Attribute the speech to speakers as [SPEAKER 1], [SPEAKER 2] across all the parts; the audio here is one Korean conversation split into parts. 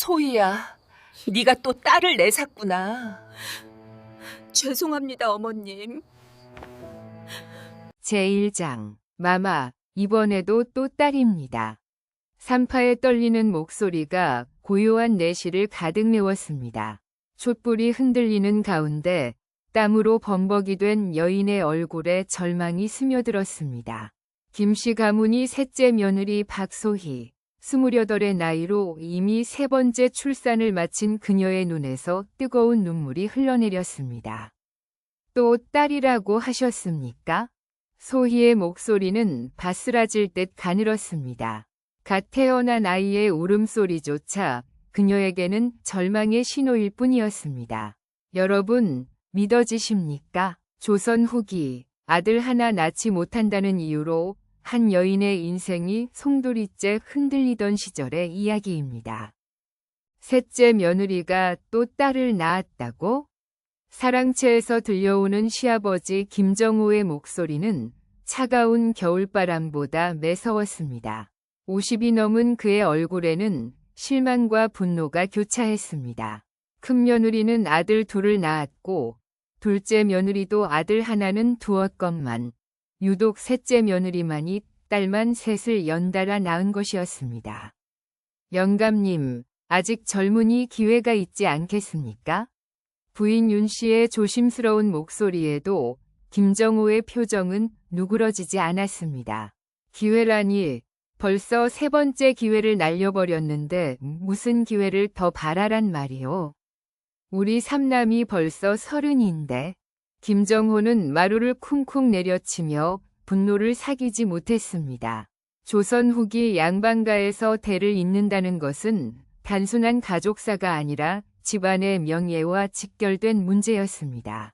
[SPEAKER 1] 소희야, 네가 또 딸을 내샀구나.
[SPEAKER 2] 죄송합니다, 어머님.
[SPEAKER 3] 제1장 마마, 이번에도 또 딸입니다. 산파에 떨리는 목소리가 고요한 내실을 가득 메웠습니다. 촛불이 흔들리는 가운데 땀으로 범벅이 된 여인의 얼굴에 절망이 스며들었습니다. 김씨 가문이 셋째 며느리 박소희, 28의 나이로 이미 세 번째 출산을 마친 그녀의 눈에서 뜨거운 눈물이 흘러내렸습니다. 또 딸이라고 하셨습니까? 소희의 목소리는 바스라질 듯 가늘었습니다. 갓 태어난 아이의 울음소리조차 그녀에게는 절망의 신호일 뿐이었습니다. 여러분, 믿어지십니까? 조선 후기, 아들 하나 낳지 못한다는 이유로 한 여인의 인생이 송두리째 흔들리던 시절의 이야기입니다. 셋째 며느리가 또 딸을 낳았다고? 사랑채에서 들려오는 시아버지 김정호의 목소리는 차가운 겨울바람보다 매서웠습니다. 50이 넘은 그의 얼굴에는 실망과 분노가 교차했습니다. 큰 며느리는 아들 둘을 낳았고 둘째 며느리도 아들 하나는 두었건만 유독 셋째 며느리만이 딸만 셋을 연달아 낳은 것이었습니다. 영감님, 아직 젊으니 기회가 있지 않겠습니까? 부인 윤 씨의 조심스러운 목소리에도 김정호의 표정은 누그러지지 않았습니다. 기회라니, 벌써 세 번째 기회를 날려버렸는데 무슨 기회를 더 바라란 말이오. 우리 삼남이 벌써 30인데. 김정호는 마루를 쿵쿵 내려치며 분노를 사귀지 못했습니다. 조선 후기 양반가에서 대를 잇는다는 것은 단순한 가족사가 아니라 집안의 명예와 직결된 문제였습니다.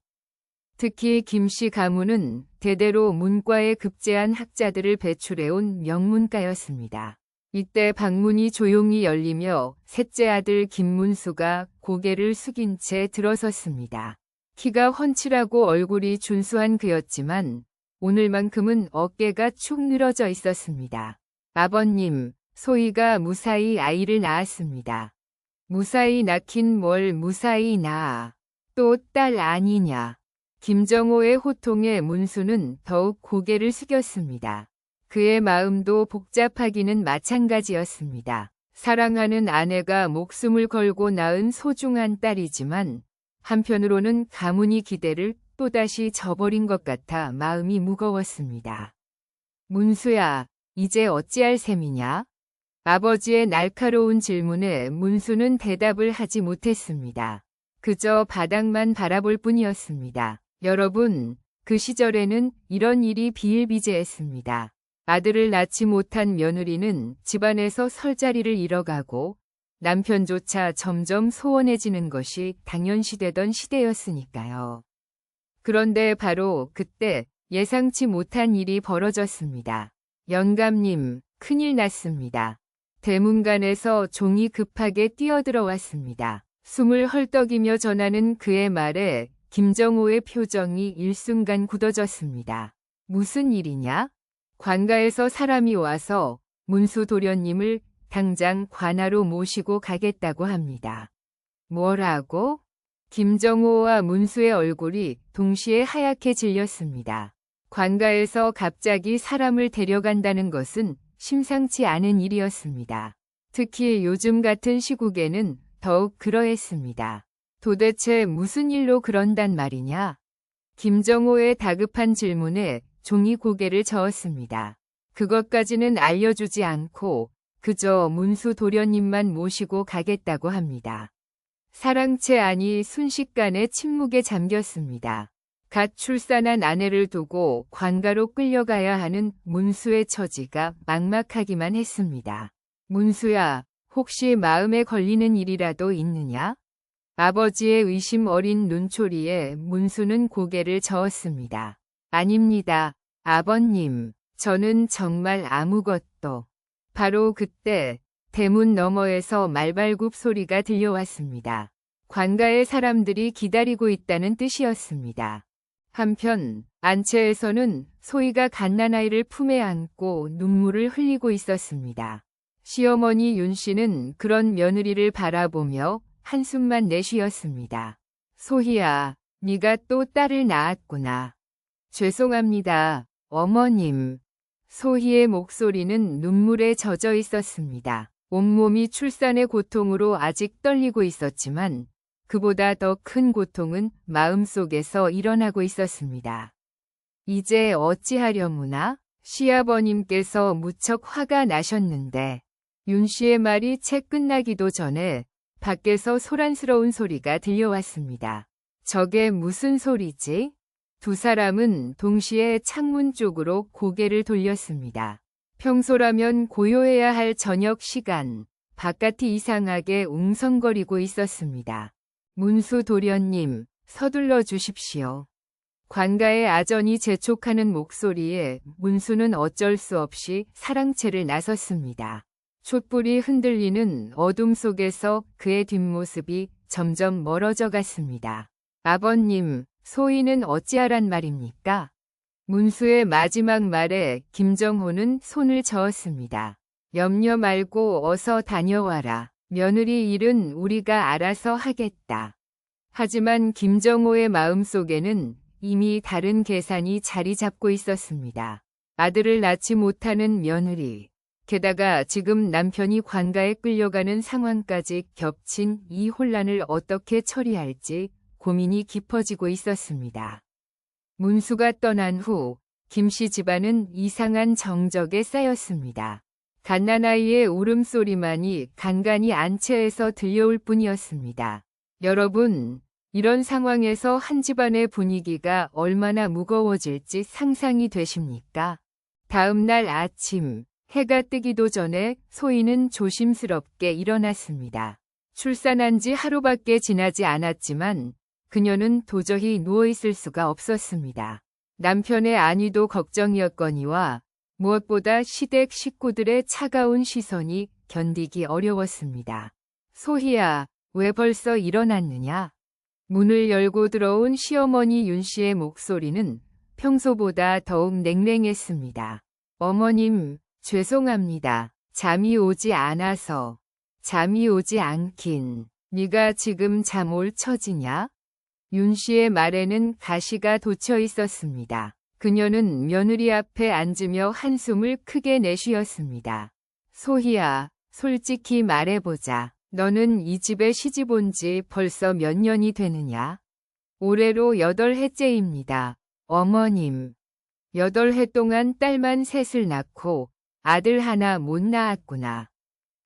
[SPEAKER 3] 특히 김씨 가문은 대대로 문과에 급제한 학자들을 배출해온 명문가였습니다. 이때 방문이 조용히 열리며 셋째 아들 김문수가 고개를 숙인 채 들어섰습니다. 키가 훤칠하고 얼굴이 준수한 그였지만 오늘만큼은 어깨가 축 늘어져 있었습니다. 아버님, 소희가 무사히 아이를 낳았습니다. 무사히 낳긴 뭘 무사히 낳아. 또 딸 아니냐. 김정호의 호통에 문수는 더욱 고개를 숙였습니다. 그의 마음도 복잡하기는 마찬가지였습니다. 사랑하는 아내가 목숨을 걸고 낳은 소중한 딸이지만 한편으로는 가문이 기대를 또다시 저버린 것 같아 마음이 무거웠습니다. 문수야, 이제 어찌할 셈이냐? 아버지의 날카로운 질문에 문수는 대답을 하지 못했습니다. 그저 바닥만 바라볼 뿐이었습니다. 여러분, 그 시절에는 이런 일이 비일비재했습니다. 아들을 낳지 못한 며느리는 집안에서 설자리를 잃어가고 남편조차 점점 소원해지는 것이 당연시되던 시대였으니까요. 그런데 바로 그때 예상치 못한 일이 벌어졌습니다. 영감님, 큰일 났습니다. 대문간에서 종이 급하게 뛰어들어왔습니다. 숨을 헐떡이며 전하는 그의 말에 김정호의 표정이 일순간 굳어졌습니다. 무슨 일이냐? 관가에서 사람이 와서 문수 도련님을 당장 관하로 모시고 가겠다고 합니다. 뭐라고? 김정호와 문수의 얼굴이 동시에 하얗게 질렸습니다. 관가에서 갑자기 사람을 데려간다는 것은 심상치 않은 일이었습니다. 특히 요즘 같은 시국에는 더욱 그러했습니다. 도대체 무슨 일로 그런단 말이냐? 김정호의 다급한 질문에 종이 고개를 저었습니다. 그것까지는 알려주지 않고 그저 문수 도련님만 모시고 가겠다고 합니다. 사랑채 안이 순식간에 침묵에 잠겼습니다. 갓 출산한 아내를 두고 관가로 끌려가야 하는 문수의 처지가 막막하기만 했습니다. 문수야, 혹시 마음에 걸리는 일이라도 있느냐? 아버지의 의심 어린 눈초리에 문수는 고개를 저었습니다. 아닙니다, 아버님. 저는 정말 아무것도. 바로 그때 대문 너머에서 말발굽 소리가 들려왔습니다. 관가의 사람들이 기다리고 있다는 뜻이었습니다. 한편 안채에서는 소희가 갓난아이를 품에 안고 눈물을 흘리고 있었습니다. 시어머니 윤 씨는 그런 며느리를 바라보며 한숨만 내쉬었습니다. 소희야, 네가 또 딸을 낳았구나. 죄송합니다, 어머님. 소희의 목소리는 눈물에 젖어 있었습니다. 온몸이 출산의 고통으로 아직 떨리고 있었지만 그보다 더 큰 고통은 마음속에서 일어나고 있었습니다. 이제 어찌하려무나? 시아버님께서 무척 화가 나셨는데 윤 씨의 말이 채 끝나기도 전에 밖에서 소란스러운 소리가 들려왔습니다. 저게 무슨 소리지? 두 사람은 동시에 창문 쪽으로 고개를 돌렸습니다. 평소라면 고요해야 할 저녁 시간, 바깥이 이상하게 웅성거리고 있었습니다. 문수 도련님, 서둘러 주십시오. 관가의 아전이 재촉하는 목소리에 문수는 어쩔 수 없이 사랑채를 나섰습니다. 촛불이 흔들리는 어둠 속에서 그의 뒷모습이 점점 멀어져 갔습니다. 아버님, 소희는 어찌하란 말입니까? 문수의 마지막 말에 김정호는 손을 저었습니다. 염려 말고 어서 다녀와라. 며느리 일은 우리가 알아서 하겠다. 하지만 김정호의 마음속에는 이미 다른 계산이 자리 잡고 있었습니다. 아들을 낳지 못하는 며느리, 게다가 지금 남편이 관가에 끌려가는 상황까지 겹친 이 혼란을 어떻게 처리할지 고민이 깊어지고 있었습니다. 문수가 떠난 후 김씨 집안은 이상한 정적에 쌓였습니다. 갓난아이의 울음소리만이 간간히 안채에서 들려올 뿐이었습니다. 여러분, 이런 상황에서 한 집안의 분위기가 얼마나 무거워질지 상상이 되십니까? 다음 날 아침, 해가 뜨기도 전에 소희는 조심스럽게 일어났습니다. 출산한 지 하루밖에 지나지 않았지만 그녀는 도저히 누워있을 수가 없었습니다. 남편의 안위도 걱정이었거니와 무엇보다 시댁 식구들의 차가운 시선이 견디기 어려웠습니다. 소희야, 왜 벌써 일어났느냐? 문을 열고 들어온 시어머니 윤 씨의 목소리는 평소보다 더욱 냉랭했습니다. 어머님, 죄송합니다. 잠이 오지 않아서. 잠이 오지 않긴. 네가 지금 잠 올 처지냐? 윤 씨의 말에는 가시가 돋쳐 있었습니다. 그녀는 며느리 앞에 앉으며 한숨을 크게 내쉬었습니다. 소희야, 솔직히 말해보자. 너는 이 집에 시집 온 지 벌써 몇 년이 되느냐? 올해로 8해째입니다. 어머님. 8해 동안 딸만 셋을 낳고 아들 하나 못 낳았구나.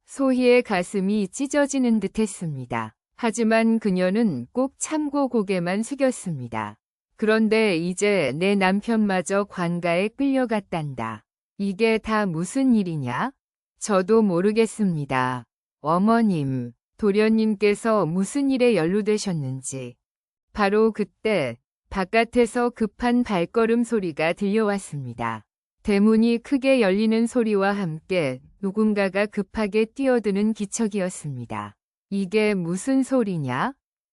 [SPEAKER 3] 소희의 가슴이 찢어지는 듯했습니다. 하지만 그녀는 꼭 참고 고개만 숙였습니다. 그런데 이제 내 남편마저 관가에 끌려갔단다. 이게 다 무슨 일이냐? 저도 모르겠습니다. 어머님, 도련님께서 무슨 일에 연루되셨는지. 바로 그때 바깥에서 급한 발걸음 소리가 들려왔습니다. 대문이 크게 열리는 소리와 함께 누군가가 급하게 뛰어드는 기척이었습니다. 이게 무슨 소리냐?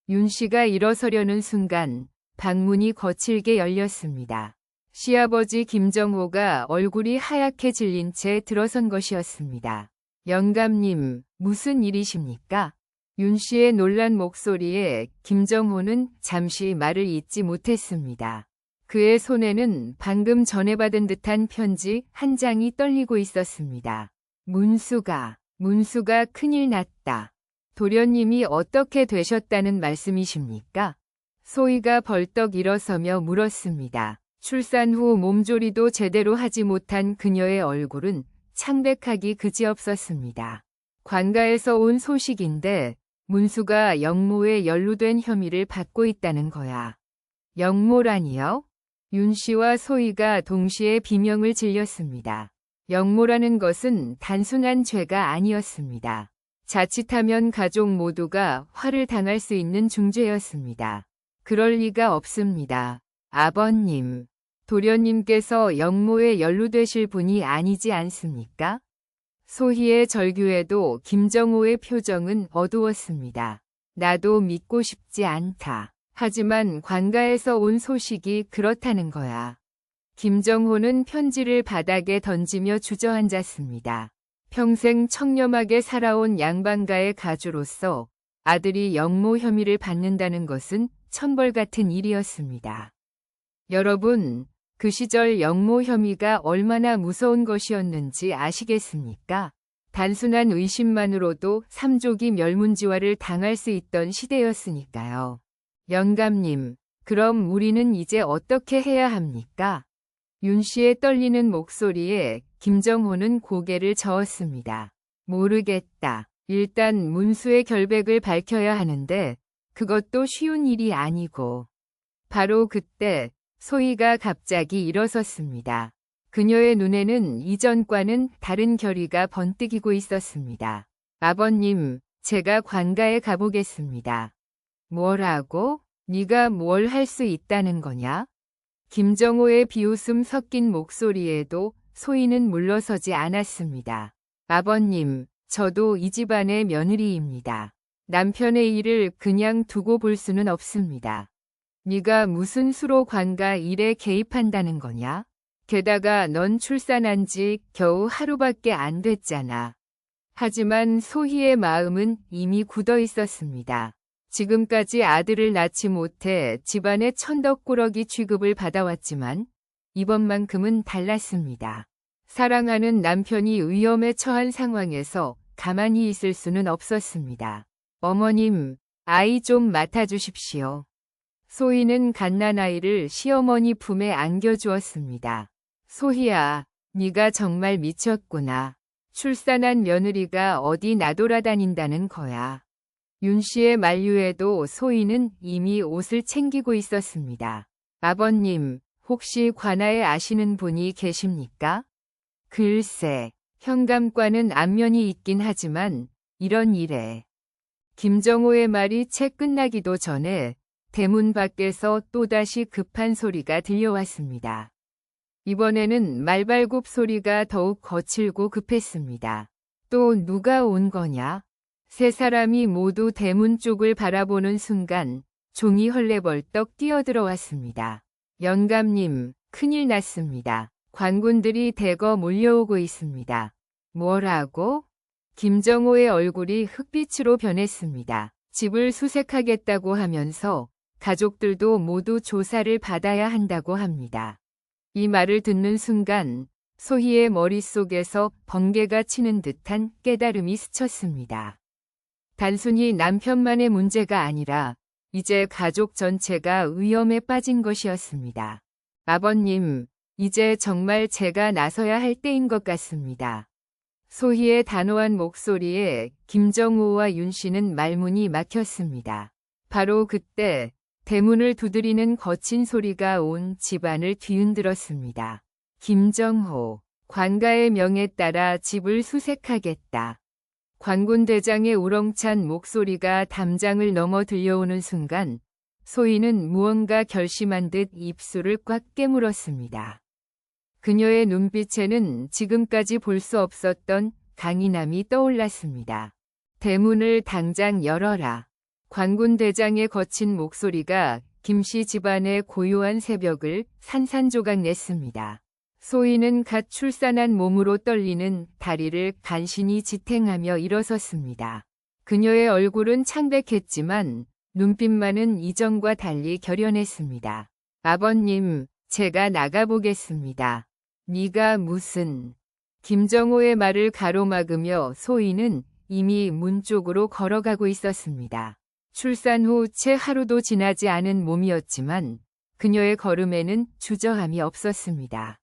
[SPEAKER 3] 윤 씨가 일어서려는 순간 방문이 거칠게 열렸습니다. 시아버지 김정호가 얼굴이 하얗게 질린 채 들어선 것이었습니다. 영감님, 무슨 일이십니까? 윤 씨의 놀란 목소리에 김정호는 잠시 말을 잇지 못했습니다. 그의 손에는 방금 전해받은 듯한 편지 한 장이 떨리고 있었습니다. 문수가 큰일 났다. 도련님이 어떻게 되셨다는 말씀이십니까? 소희가 벌떡 일어서며 물었습니다. 출산 후 몸조리도 제대로 하지 못한 그녀의 얼굴은 창백하기 그지없었습니다. 관가에서 온 소식인데 문수가 영모에 연루된 혐의를 받고 있다는 거야. 영모라니요? 윤 씨와 소희가 동시에 비명을 질렸습니다. 영모라는 것은 단순한 죄가 아니었습니다. 자칫하면 가족 모두가 화를 당할 수 있는 중죄였습니다. 그럴 리가 없습니다. 아버님, 도련님께서 영모에 연루되실 분이 아니지 않습니까? 소희의 절규에도 김정호의 표정은 어두웠습니다. 나도 믿고 싶지 않다. 하지만 관가에서 온 소식이 그렇다는 거야. 김정호는 편지를 바닥에 던지며 주저앉았습니다. 평생 청렴하게 살아온 양반가의 가주로서 아들이 영모 혐의를 받는다는 것은 천벌 같은 일이었습니다. 여러분, 그 시절 영모 혐의가 얼마나 무서운 것이었는지 아시겠습니까? 단순한 의심만으로도 삼족이 멸문지화를 당할 수 있던 시대였으니까요. 영감님, 그럼 우리는 이제 어떻게 해야 합니까? 윤 씨의 떨리는 목소리에 김정호는 고개를 저었습니다. 모르겠다. 일단 문수의 결백을 밝혀야 하는데 그것도 쉬운 일이 아니고. 바로 그때 소희가 갑자기 일어섰습니다. 그녀의 눈에는 이전과는 다른 결의가 번뜩이고 있었습니다. 아버님, 제가 관가에 가보겠습니다. 뭐라고? 네가 뭘 할 수 있다는 거냐? 김정호의 비웃음 섞인 목소리에도 소희는 물러서지 않았습니다. 아버님, 저도 이 집안의 며느리입니다. 남편의 일을 그냥 두고 볼 수는 없습니다. 네가 무슨 수로 관가 일에 개입한다는 거냐? 게다가 넌 출산한 지 겨우 하루밖에 안 됐잖아. 하지만 소희의 마음은 이미 굳어 있었습니다. 지금까지 아들을 낳지 못해 집안의 천덕꾸러기 취급을 받아왔지만 이번만큼은 달랐습니다. 사랑하는 남편이 위험에 처한 상황에서 가만히 있을 수는 없었습니다. 어머님, 아이 좀 맡아주십시오. 소희는 갓난아이를 시어머니 품에 안겨주었습니다. 소희야, 네가 정말 미쳤구나. 출산한 며느리가 어디 나돌아다닌다는 거야. 윤 씨의 만류에도 소희는 이미 옷을 챙기고 있었습니다. 아버님, 혹시 관아에 아시는 분이 계십니까? 글쎄, 현감과는 안면이 있긴 하지만 이런 일에. 김정호의 말이 채 끝나기도 전에 대문 밖에서 또다시 급한 소리가 들려왔습니다. 이번에는 말발굽 소리가 더욱 거칠고 급했습니다. 또 누가 온 거냐? 세 사람이 모두 대문 쪽을 바라보는 순간 종이 헐레벌떡 뛰어들어왔습니다. 영감님, 큰일 났습니다. 관군들이 대거 몰려오고 있습니다. 뭐라고? 김정호의 얼굴이 흑빛으로 변했습니다. 집을 수색하겠다고 하면서 가족들도 모두 조사를 받아야 한다고 합니다. 이 말을 듣는 순간 소희의 머릿속에서 번개가 치는 듯한 깨달음이 스쳤습니다. 단순히 남편만의 문제가 아니라 이제 가족 전체가 위험에 빠진 것이었습니다. 아버님, 이제 정말 제가 나서야 할 때인 것 같습니다. 소희의 단호한 목소리에 김정호와 윤 씨는 말문이 막혔습니다. 바로 그때 대문을 두드리는 거친 소리가 온 집안을 뒤흔들었습니다. 김정호, 관가의 명에 따라 집을 수색하겠다. 관군 대장의 우렁찬 목소리가 담장을 넘어 들려오는 순간 소희는 무언가 결심한 듯 입술을 꽉 깨물었습니다. 그녀의 눈빛에는 지금까지 볼 수 없었던 강인함이 떠올랐습니다. 대문을 당장 열어라. 관군 대장의 거친 목소리가 김씨 집안의 고요한 새벽을 산산조각 냈습니다. 소희는 갓 출산한 몸으로 떨리는 다리를 간신히 지탱하며 일어섰습니다. 그녀의 얼굴은 창백했지만 눈빛만은 이전과 달리 결연했습니다. 아버님, 제가 나가보겠습니다. 네가 무슨... 김정호의 말을 가로막으며 소희는 이미 문 쪽으로 걸어가고 있었습니다. 출산 후 채 하루도 지나지 않은 몸이었지만 그녀의 걸음에는 주저함이 없었습니다.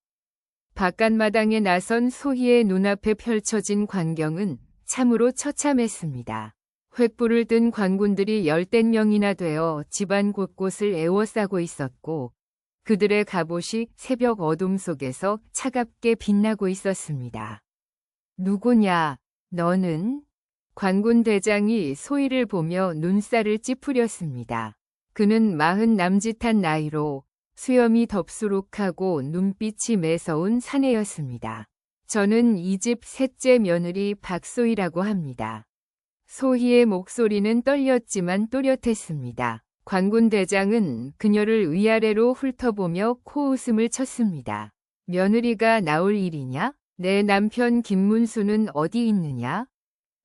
[SPEAKER 3] 바깥마당에 나선 소희의 눈앞에 펼쳐진 광경은 참으로 처참했습니다. 횃불을 든 관군들이 열댓 명이나 되어 집안 곳곳을 에워싸고 있었고 그들의 갑옷이 새벽 어둠 속에서 차갑게 빛나고 있었습니다. 누구냐, 너는? 관군 대장이 소희를 보며 눈살을 찌푸렸습니다. 그는 40 남짓한 나이로 수염이 덥수룩하고 눈빛이 매서운 사내였습니다. 저는 이 집 셋째 며느리 박소희라고 합니다. 소희의 목소리는 떨렸지만 또렷했습니다. 관군 대장은 그녀를 위아래로 훑어보며 코웃음을 쳤습니다. 며느리가 나올 일이냐? 내 남편 김문수는 어디 있느냐?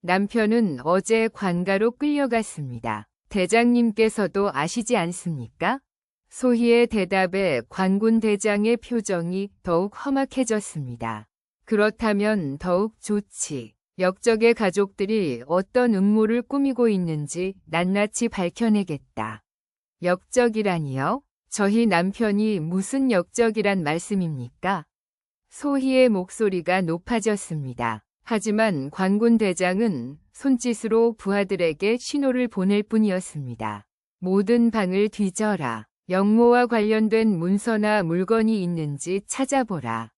[SPEAKER 3] 남편은 어제 관가로 끌려갔습니다. 대장님께서도 아시지 않습니까? 소희의 대답에 관군 대장의 표정이 더욱 험악해졌습니다. 그렇다면 더욱 좋지. 역적의 가족들이 어떤 음모를 꾸미고 있는지 낱낱이 밝혀내겠다. 역적이라니요? 저희 남편이 무슨 역적이란 말씀입니까? 소희의 목소리가 높아졌습니다. 하지만 관군 대장은 손짓으로 부하들에게 신호를 보낼 뿐이었습니다. 모든 방을 뒤져라. 영모와 관련된 문서나 물건이 있는지 찾아보라.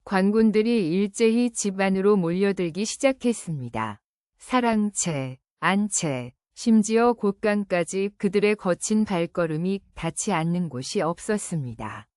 [SPEAKER 3] 관군들이 일제히 집 안으로 몰려들기 시작했습니다. 사랑채, 안채, 심지어 곳간까지 그들의 거친 발걸음이 닿지 않는 곳이 없었습니다.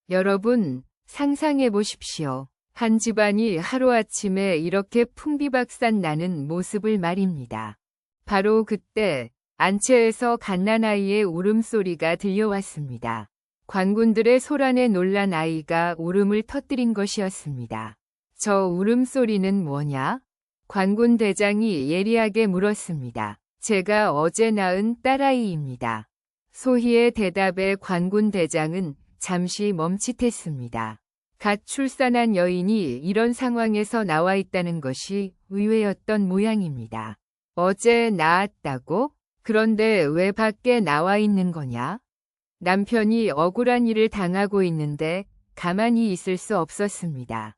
[SPEAKER 3] 여러분, 상상해 보십시오. 한 집안이 하루아침에 이렇게 풍비박산 나는 모습을 말입니다. 바로 그때 안채에서 갓난아이의 울음소리가 들려왔습니다. 관군들의 소란에 놀란 아이가 울음을 터뜨린 것이었습니다. 저 울음소리는 뭐냐? 관군 대장이 예리하게 물었습니다. 제가 어제 낳은 딸아이입니다. 소희의 대답에 관군 대장은 잠시 멈칫했습니다. 갓 출산한 여인이 이런 상황에서 나와 있다는 것이 의외였던 모양입니다. 어제 낳았다고? 그런데 왜 밖에 나와 있는 거냐? 남편이 억울한 일을 당하고 있는데 가만히 있을 수 없었습니다.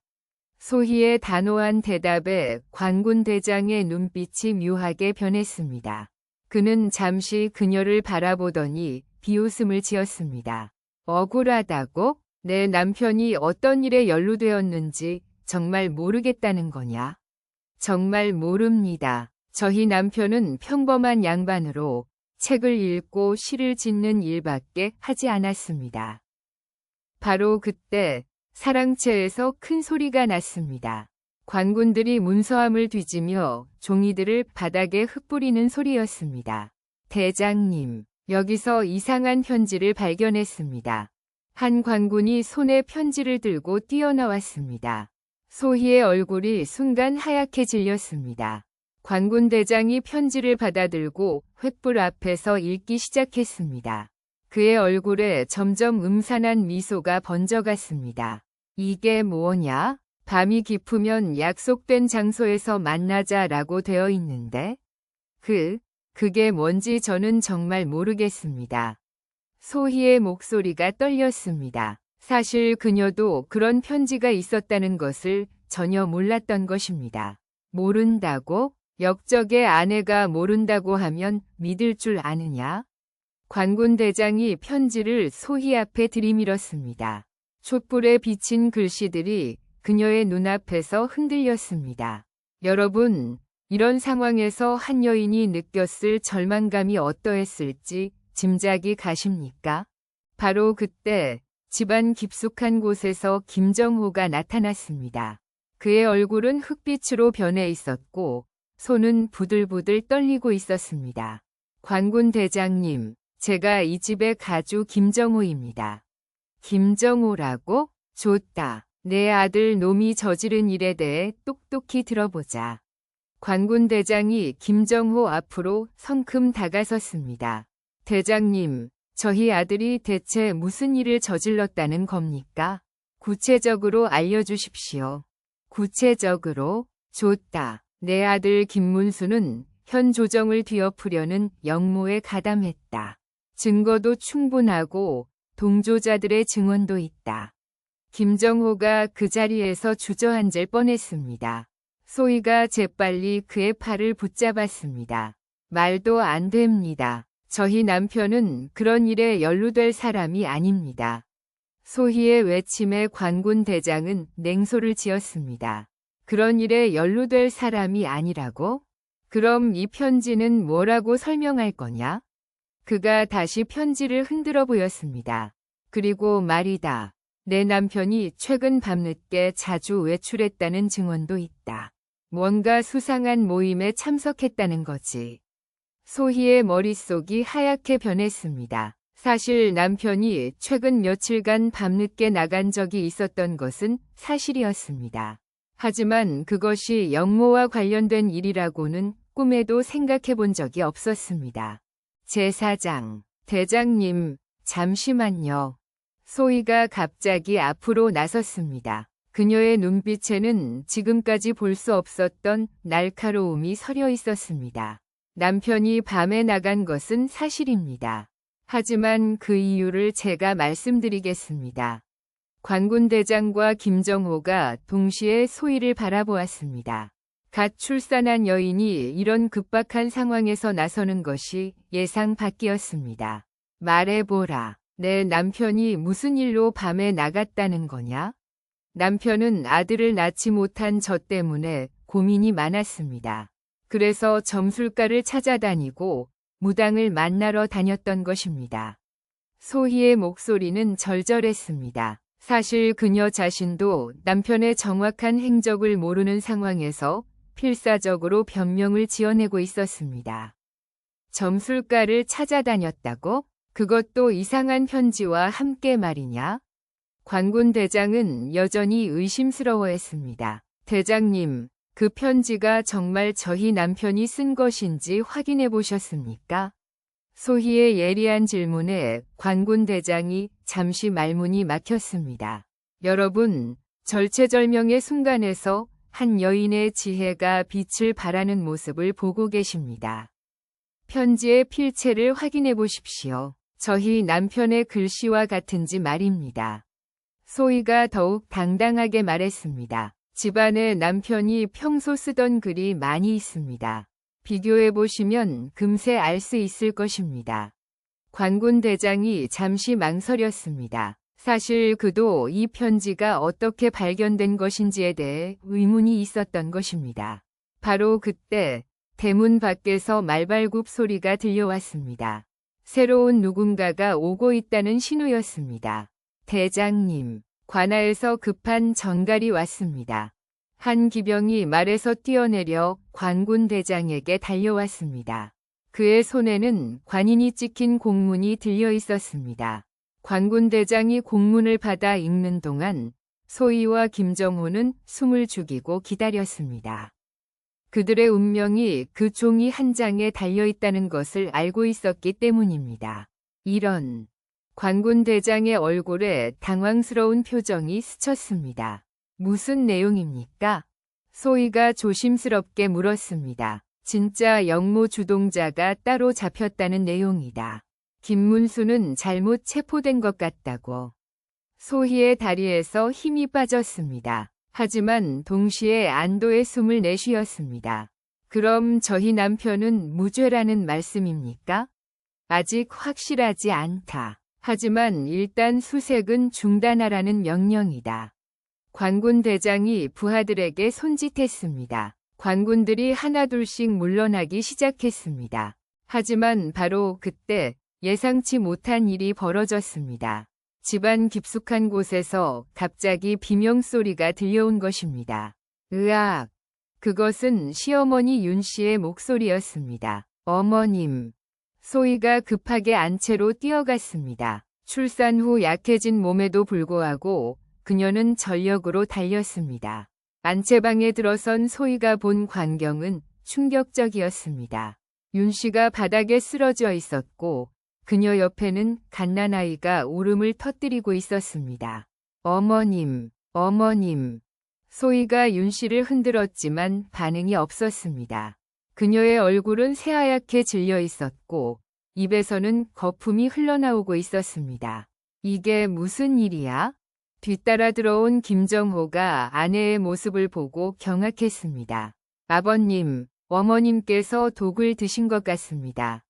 [SPEAKER 3] 소희의 단호한 대답에 관군 대장의 눈빛이 묘하게 변했습니다. 그는 잠시 그녀를 바라보더니 비웃음을 지었습니다. 억울하다고? 내 남편이 어떤 일에 연루되었는지 정말 모르겠다는 거냐? 정말 모릅니다. 저희 남편은 평범한 양반으로 책을 읽고 시를 짓는 일밖에 하지 않았습니다. 바로 그때 사랑채에서 큰 소리가 났습니다. 관군들이 문서함을 뒤지며 종이들을 바닥에 흩뿌리는 소리였습니다. 대장님, 여기서 이상한 편지를 발견했습니다. 한 관군이 손에 편지를 들고 뛰어나왔습니다. 소희의 얼굴이 순간 하얗게 질렸습니다. 관군 대장이 편지를 받아들고 횃불 앞에서 읽기 시작했습니다. 그의 얼굴에 점점 음산한 미소가 번져갔습니다. 이게 뭐냐? 밤이 깊으면 약속된 장소에서 만나자라고 되어 있는데? 그게 뭔지 저는 정말 모르겠습니다. 소희의 목소리가 떨렸습니다. 사실 그녀도 그런 편지가 있었다는 것을 전혀 몰랐던 것입니다. 모른다고? 역적의 아내가 모른다고 하면 믿을 줄 아느냐? 관군 대장이 편지를 소희 앞에 들이밀었습니다. 촛불에 비친 글씨들이 그녀의 눈앞에서 흔들렸습니다. 여러분, 이런 상황에서 한 여인이 느꼈을 절망감이 어떠했을지 짐작이 가십니까? 바로 그때 집안 깊숙한 곳에서 김정호가 나타났습니다. 그의 얼굴은 흑빛으로 변해 있었고 손은 부들부들 떨리고 있었습니다. 관군 대장님, 제가 이 집의 가주 김정호입니다. 김정호라고? 좋다. 내 아들 놈이 저지른 일에 대해 똑똑히 들어보자. 관군 대장이 김정호 앞으로 성큼 다가섰습니다. 대장님, 저희 아들이 대체 무슨 일을 저질렀다는 겁니까? 구체적으로 알려주십시오. 구체적으로? 좋다. 내 아들 김문수는 현 조정을 뒤엎으려는 영모에 가담했다. 증거도 충분하고 동조자들의 증언도 있다. 김정호가 그 자리에서 주저앉을 뻔했습니다. 소희가 재빨리 그의 팔을 붙잡았습니다. 말도 안 됩니다. 저희 남편은 그런 일에 연루될 사람이 아닙니다. 소희의 외침에 관군 대장은 냉소를 지었습니다. 그런 일에 연루될 사람이 아니라고? 그럼 이 편지는 뭐라고 설명할 거냐? 그가 다시 편지를 흔들어 보였습니다. 그리고 말이다. 내 남편이 최근 밤늦게 자주 외출했다는 증언도 있다. 뭔가 수상한 모임에 참석했다는 거지. 소희의 머릿속이 하얗게 변했습니다. 사실 남편이 최근 며칠간 밤늦게 나간 적이 있었던 것은 사실이었습니다. 하지만 그것이 영모와 관련된 일이라고는 꿈에도 생각해 본 적이 없었습니다. 제4장, 대장님, 잠시만요. 소희가 갑자기 앞으로 나섰습니다. 그녀의 눈빛에는 지금까지 볼 수 없었던 날카로움이 서려 있었습니다. 남편이 밤에 나간 것은 사실입니다. 하지만 그 이유를 제가 말씀드리겠습니다. 관군대장과 김정호가 동시에 소희를 바라보았습니다. 갓 출산한 여인이 이런 급박한 상황에서 나서는 것이 예상 밖이었습니다. 말해보라. 내 남편이 무슨 일로 밤에 나갔다는 거냐? 남편은 아들을 낳지 못한 저 때문에 고민이 많았습니다. 그래서 점술가를 찾아다니고 무당을 만나러 다녔던 것입니다. 소희의 목소리는 절절했습니다. 사실 그녀 자신도 남편의 정확한 행적을 모르는 상황에서 필사적으로 변명을 지어내고 있었습니다. 점술가를 찾아다녔다고? 그것도 이상한 편지와 함께 말이냐? 관군 대장은 여전히 의심스러워했습니다. 대장님, 그 편지가 정말 저희 남편이 쓴 것인지 확인해 보셨습니까? 소희의 예리한 질문에 관군 대장이 잠시 말문이 막혔습니다. 여러분, 절체절명의 순간에서 한 여인의 지혜가 빛을 발하는 모습을 보고 계십니다. 편지의 필체를 확인해 보십시오. 저희 남편의 글씨와 같은지 말입니다. 소희가 더욱 당당하게 말했습니다. 집안에 남편이 평소 쓰던 글이 많이 있습니다. 비교해 보시면 금세 알 수 있을 것입니다. 관군 대장이 잠시 망설였습니다. 사실 그도 이 편지가 어떻게 발견된 것인지에 대해 의문이 있었던 것입니다. 바로 그때 대문 밖에서 말발굽 소리가 들려왔습니다. 새로운 누군가가 오고 있다는 신호였습니다. 대장님, 관아에서 급한 전갈이 왔습니다. 한 기병이 말에서 뛰어내려 관군 대장에게 달려왔습니다. 그의 손에는 관인이 찍힌 공문이 들려 있었습니다. 관군 대장이 공문을 받아 읽는 동안 소희와 김정호는 숨을 죽이고 기다렸습니다. 그들의 운명이 그 종이 한 장에 달려 있다는 것을 알고 있었기 때문입니다. 이런 관군 대장의 얼굴에 당황스러운 표정이 스쳤습니다. 무슨 내용입니까? 소희가 조심스럽게 물었습니다. 진짜 영모 주동자가 따로 잡혔다는 내용이다. 김문수는 잘못 체포된 것 같다고. 소희의 다리에서 힘이 빠졌습니다. 하지만 동시에 안도의 숨을 내쉬었습니다. 그럼 저희 남편은 무죄라는 말씀입니까? 아직 확실하지 않다. 하지만 일단 수색은 중단하라는 명령이다. 관군 대장이 부하들에게 손짓했습니다. 관군들이 하나둘씩 물러나기 시작했습니다. 하지만 바로 그때 예상치 못한 일이 벌어졌습니다. 집안 깊숙한 곳에서 갑자기 비명소리가 들려온 것입니다. 으악! 그것은 시어머니 윤 씨의 목소리였습니다. 어머님! 소희가 급하게 안채로 뛰어갔습니다. 출산 후 약해진 몸에도 불구하고 그녀는 전력으로 달렸습니다. 안채방에 들어선 소희가 본 광경은 충격적이었습니다. 윤 씨가 바닥에 쓰러져 있었고 그녀 옆에는 갓난아이가 울음을 터뜨리고 있었습니다. 어머님, 어머님. 소희가 윤 씨를 흔들었지만 반응이 없었습니다. 그녀의 얼굴은 새하얗게 질려 있었고 입에서는 거품이 흘러나오고 있었습니다. 이게 무슨 일이야? 뒤따라 들어온 김정호가 아내의 모습을 보고 경악했습니다. 아버님, 어머님께서 독을 드신 것 같습니다.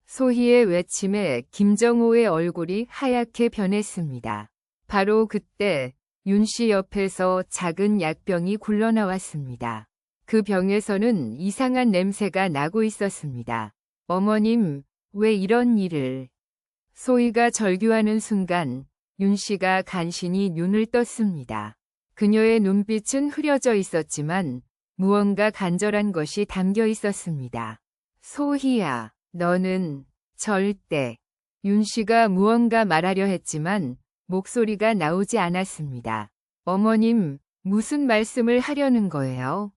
[SPEAKER 3] 소희의 외침에 김정호의 얼굴이 하얗게 변했습니다. 바로 그때 윤 씨 옆에서 작은 약병이 굴러나왔습니다. 그 병에서는 이상한 냄새가 나고 있었습니다. 어머님, 왜 이런 일을? 소희가 절규하는 순간 윤 씨가 간신히 눈을 떴습니다. 그녀의 눈빛은 흐려져 있었지만 무언가 간절한 것이 담겨 있었습니다. 소희야, 너는 절대. 윤 씨가 무언가 말하려 했지만 목소리가 나오지 않았습니다. 어머님, 무슨 말씀을 하려는 거예요?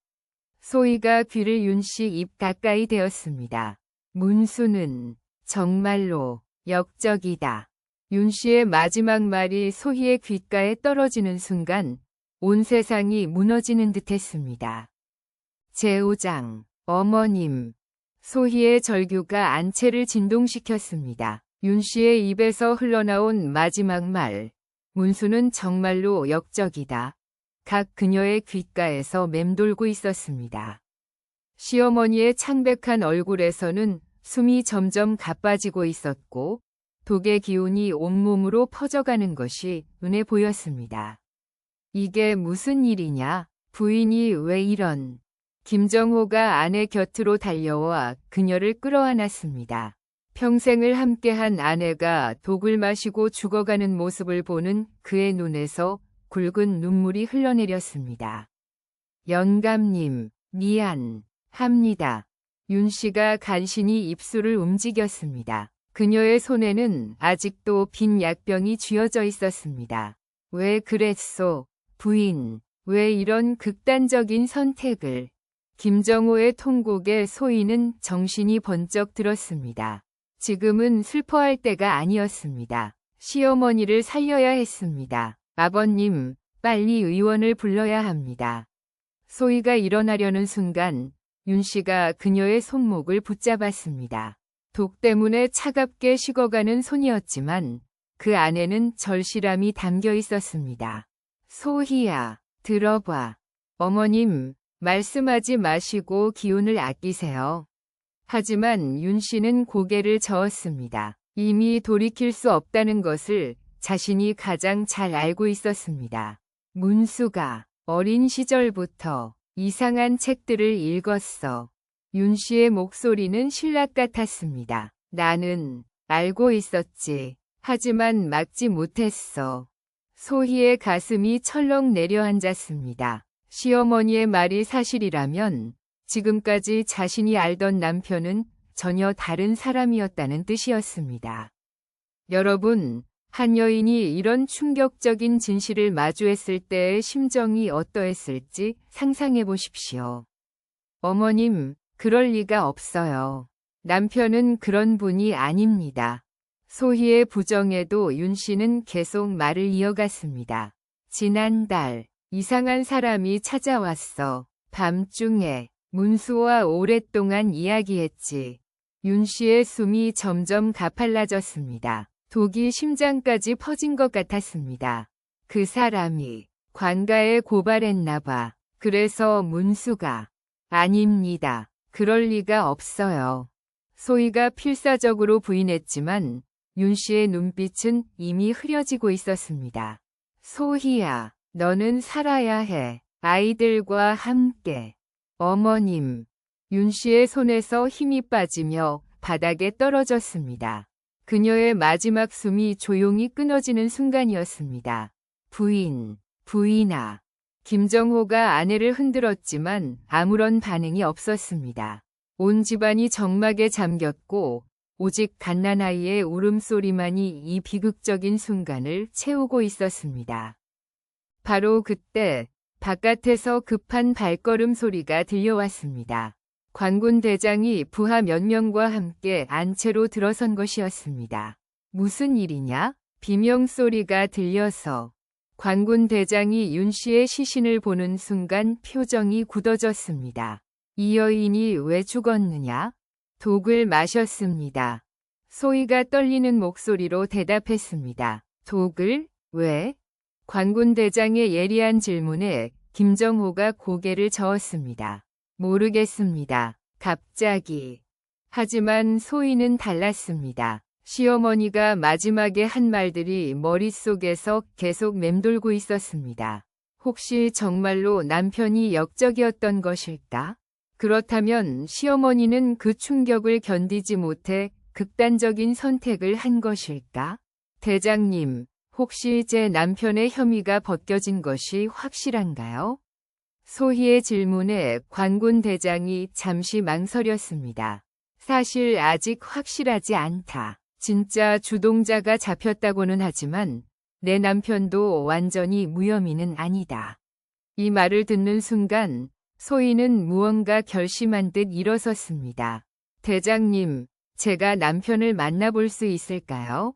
[SPEAKER 3] 소희가 귀를 윤 씨 입 가까이 대었습니다. 문수는 정말로 역적이다. 윤 씨의 마지막 말이 소희의 귓가에 떨어지는 순간 온 세상이 무너지는 듯했습니다. 제5장 어머님. 소희의 절규가 안채를 진동시켰습니다. 윤 씨의 입에서 흘러나온 마지막 말. 문수는 정말로 역적이다. 각 그녀의 귓가에서 맴돌고 있었습니다. 시어머니의 창백한 얼굴에서는 숨이 점점 가빠지고 있었고 독의 기운이 온몸으로 퍼져가는 것이 눈에 보였습니다. 이게 무슨 일이냐? 부인이 왜 이런? 김정호가 아내 곁으로 달려와 그녀를 끌어안았습니다. 평생을 함께한 아내가 독을 마시고 죽어가는 모습을 보는 그의 눈에서 굵은 눈물이 흘러내렸습니다. 영감님, 미안합니다. 윤 씨가 간신히 입술을 움직였습니다. 그녀의 손에는 아직도 빈 약병이 쥐어져 있었습니다. 왜 그랬소, 부인? 왜 이런 극단적인 선택을? 김정호의 통곡에 소희는 정신이 번쩍 들었습니다. 지금은 슬퍼할 때가 아니었습니다. 시어머니를 살려야 했습니다. 아버님, 빨리 의원을 불러야 합니다. 소희가 일어나려는 순간 윤 씨가 그녀의 손목을 붙잡았습니다. 독 때문에 차갑게 식어가는 손이었지만 그 안에는 절실함이 담겨 있었습니다. 소희야, 들어봐. 어머님, 말씀하지 마시고 기운을 아끼세요. 하지만 윤 씨는 고개를 저었습니다. 이미 돌이킬 수 없다는 것을 자신이 가장 잘 알고 있었습니다. 문수가 어린 시절부터 이상한 책들을 읽었어. 윤 씨의 목소리는 신락 같았습니다. 나는 알고 있었지. 하지만 막지 못했어. 소희의 가슴이 철렁 내려앉았습니다. 시어머니의 말이 사실이라면 지금까지 자신이 알던 남편은 전혀 다른 사람이었다는 뜻이었습니다. 여러분, 한 여인이 이런 충격적인 진실을 마주했을 때의 심정이 어떠했을지 상상해 보십시오. 어머님, 그럴 리가 없어요. 남편은 그런 분이 아닙니다. 소희의 부정에도 윤 씨는 계속 말을 이어갔습니다. 지난달 이상한 사람이 찾아왔어. 밤중에 문수와 오랫동안 이야기했지. 윤 씨의 숨이 점점 가팔라졌습니다. 독이 심장까지 퍼진 것 같았습니다. 그 사람이 관가에 고발했나 봐. 그래서 문수가 아닙니다. 그럴 리가 없어요. 소희가 필사적으로 부인했지만 윤 씨의 눈빛은 이미 흐려지고 있었습니다. 소희야, 너는 살아야 해. 아이들과 함께. 어머님. 윤 씨의 손에서 힘이 빠지며 바닥에 떨어졌습니다. 그녀의 마지막 숨이 조용히 끊어지는 순간이었습니다. 부인아. 김정호가 아내를 흔들었지만 아무런 반응이 없었습니다. 온 집안이 정막에 잠겼고 오직 갓난아이의 울음소리만이 이 비극적인 순간을 채우고 있었습니다. 바로 그때 바깥에서 급한 발걸음 소리가 들려왔습니다. 관군 대장이 부하 몇 명과 함께 안채로 들어선 것이었습니다. 무슨 일이냐? 비명소리가 들려서 관군 대장이 윤 씨의 시신을 보는 순간 표정이 굳어졌습니다. 이 여인이 왜 죽었느냐? 독을 마셨습니다. 소희가 떨리는 목소리로 대답했습니다. 독을? 왜? 관군 대장의 예리한 질문에 김정호가 고개를 저었습니다. 모르겠습니다. 갑자기. 하지만 소희는 달랐습니다. 시어머니가 마지막에 한 말들이 머릿속에서 계속 맴돌고 있었습니다. 혹시 정말로 남편이 역적이었던 것일까? 그렇다면 시어머니는 그 충격을 견디지 못해 극단적인 선택을 한 것일까? 대장님, 혹시 제 남편의 혐의가 벗겨진 것이 확실한가요? 소희의 질문에 관군 대장이 잠시 망설였습니다. 사실 아직 확실하지 않다. 진짜 주동자가 잡혔다고는 하지만 내 남편도 완전히 무혐의는 아니다. 이 말을 듣는 순간 소희는 무언가 결심한 듯 일어섰습니다. 대장님, 제가 남편을 만나볼 수 있을까요?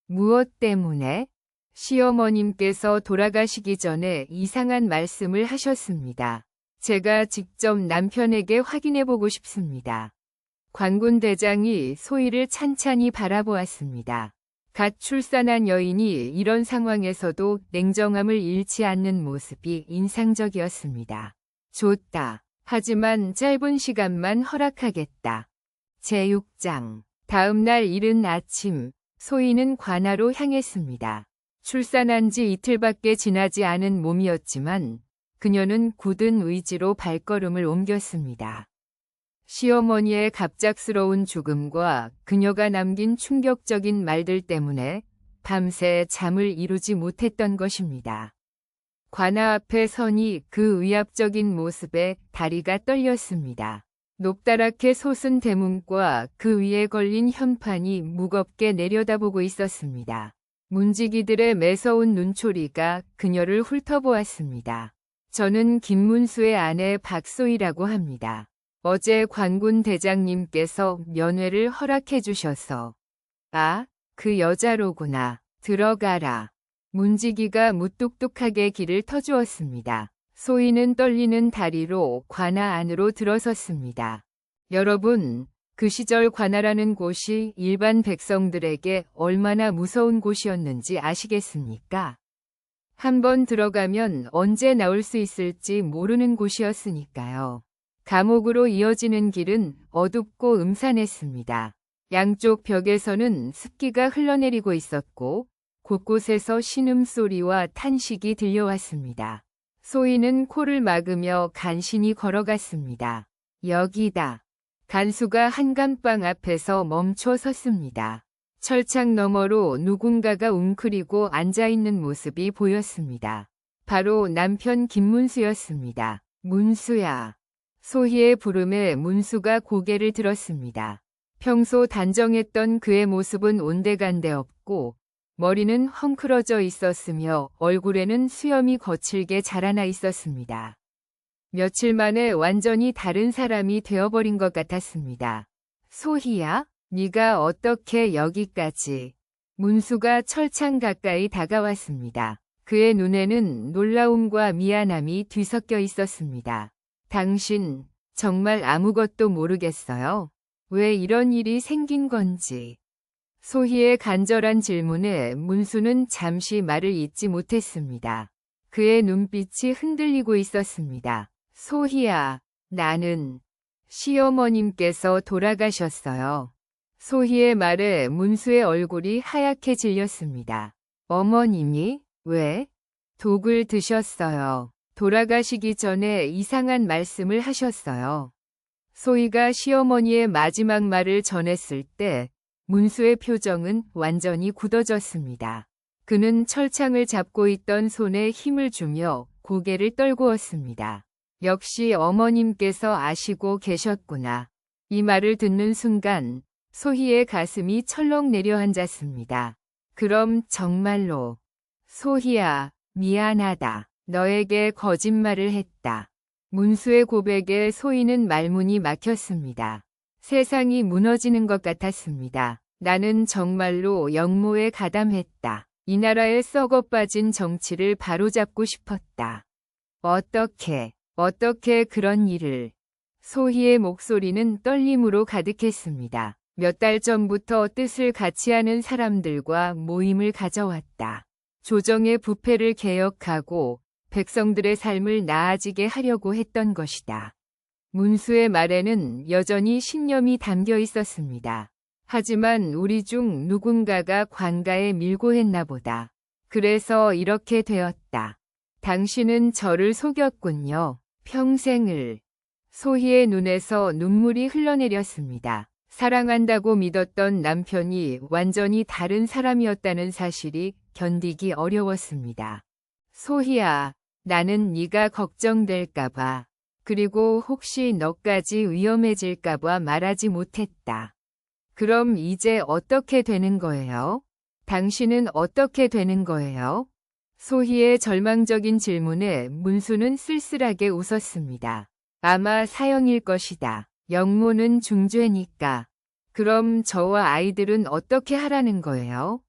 [SPEAKER 3] 무엇 때문에? 시어머님께서 돌아가시기 전에 이상한 말씀을 하셨습니다. 제가 직접 남편에게 확인해보고 싶습니다. 관군 대장이 소희를 찬찬히 바라보았습니다. 갓 출산한 여인이 이런 상황에서도 냉정함을 잃지 않는 모습이 인상적이었습니다. 좋다. 하지만 짧은 시간만 허락하겠다. 제6장. 다음 날 이른 아침, 소희는 관아로 향했습니다. 출산한 지 이틀밖에 지나지 않은 몸이었지만 그녀는 굳은 의지로 발걸음을 옮겼습니다. 시어머니의 갑작스러운 죽음과 그녀가 남긴 충격적인 말들 때문에 밤새 잠을 이루지 못했던 것입니다. 관아 앞에 서니 그 위압적인 모습에 다리가 떨렸습니다. 높다랗게 솟은 대문과 그 위에 걸린 현판이 무겁게 내려다보고 있었습니다. 문지기들의 매서운 눈초리가 그녀를 훑어보았습니다. 저는 김문수의 아내 박소희라고 합니다. 어제 관군 대장님께서 면회를 허락해 주셔서. 아, 그 여자로구나. 들어가라. 문지기가 무뚝뚝하게 길을 터주었습니다. 소희는 떨리는 다리로 관아 안으로 들어섰습니다. 여러분, 그 시절 관아라는 곳이 일반 백성들에게 얼마나 무서운 곳이었는지 아시겠습니까? 한번 들어가면 언제 나올 수 있을지 모르는 곳이었으니까요. 감옥으로 이어지는 길은 어둡고 음산했습니다. 양쪽 벽에서는 습기가 흘러내리고 있었고 곳곳에서 신음소리와 탄식이 들려왔습니다. 소희는 코를 막으며 간신히 걸어갔습니다. 여기다. 간수가 한감방 앞에서 멈춰 섰습니다. 철창 너머로 누군가가 웅크리고 앉아있는 모습이 보였습니다. 바로 남편 김문수였습니다. 문수야. 소희의 부름에 문수가 고개를 들었습니다. 평소 단정했던 그의 모습은 온데간데 없고 머리는 헝클어져 있었으며 얼굴에는 수염이 거칠게 자라나 있었습니다. 며칠 만에 완전히 다른 사람이 되어버린 것 같았습니다. 소희야? 네가 어떻게 여기까지? 문수가 철창 가까이 다가왔습니다. 그의 눈에는 놀라움과 미안함이 뒤섞여 있었습니다. 당신 정말 아무것도 모르겠어요? 왜 이런 일이 생긴 건지. 소희의 간절한 질문에 문수는 잠시 말을 잇지 못했습니다. 그의 눈빛이 흔들리고 있었습니다. 소희야, 나는 시어머님께서 돌아가셨어요. 소희의 말에 문수의 얼굴이 하얗게 질렸습니다. 어머님이? 왜? 독을 드셨어요. 돌아가시기 전에 이상한 말씀을 하셨어요. 소희가 시어머니의 마지막 말을 전했을 때 문수의 표정은 완전히 굳어졌습니다. 그는 철창을 잡고 있던 손에 힘을 주며 고개를 떨구었습니다. 역시 어머님께서 아시고 계셨구나. 이 말을 듣는 순간 소희의 가슴이 철렁 내려앉았습니다. 그럼 정말로. 소희야, 미안하다. 너에게 거짓말을 했다. 문수의 고백에 소희는 말문이 막혔습니다. 세상이 무너지는 것 같았습니다. 나는 정말로 영모에 가담했다. 이 나라의 썩어빠진 정치를 바로잡고 싶었다. 어떻게 그런 일을. 소희의 목소리는 떨림으로 가득했습니다. 몇 달 전부터 뜻을 같이 하는 사람들과 모임을 가져왔다. 조정의 부패를 개혁하고 백성들의 삶을 나아지게 하려고 했던 것이다. 문수의 말에는 여전히 신념이 담겨 있었습니다. 하지만 우리 중 누군가가 관가에 밀고 했나 보다. 그래서 이렇게 되었다. 당신은 저를 속였군요. 평생을. 소희의 눈에서 눈물이 흘러내렸습니다. 사랑한다고 믿었던 남편이 완전히 다른 사람이었다는 사실이 견디기 어려웠습니다. 소희야, 나는 네가 걱정될까봐, 그리고 혹시 너까지 위험해질까봐 말하지 못했다. 그럼 이제 어떻게 되는 거예요? 당신은 어떻게 되는 거예요? 소희의 절망적인 질문에 문수는 쓸쓸하게 웃었습니다. 아마 사형일 것이다. 영모는 중죄니까. 그럼 저와 아이들은 어떻게 하라는 거예요?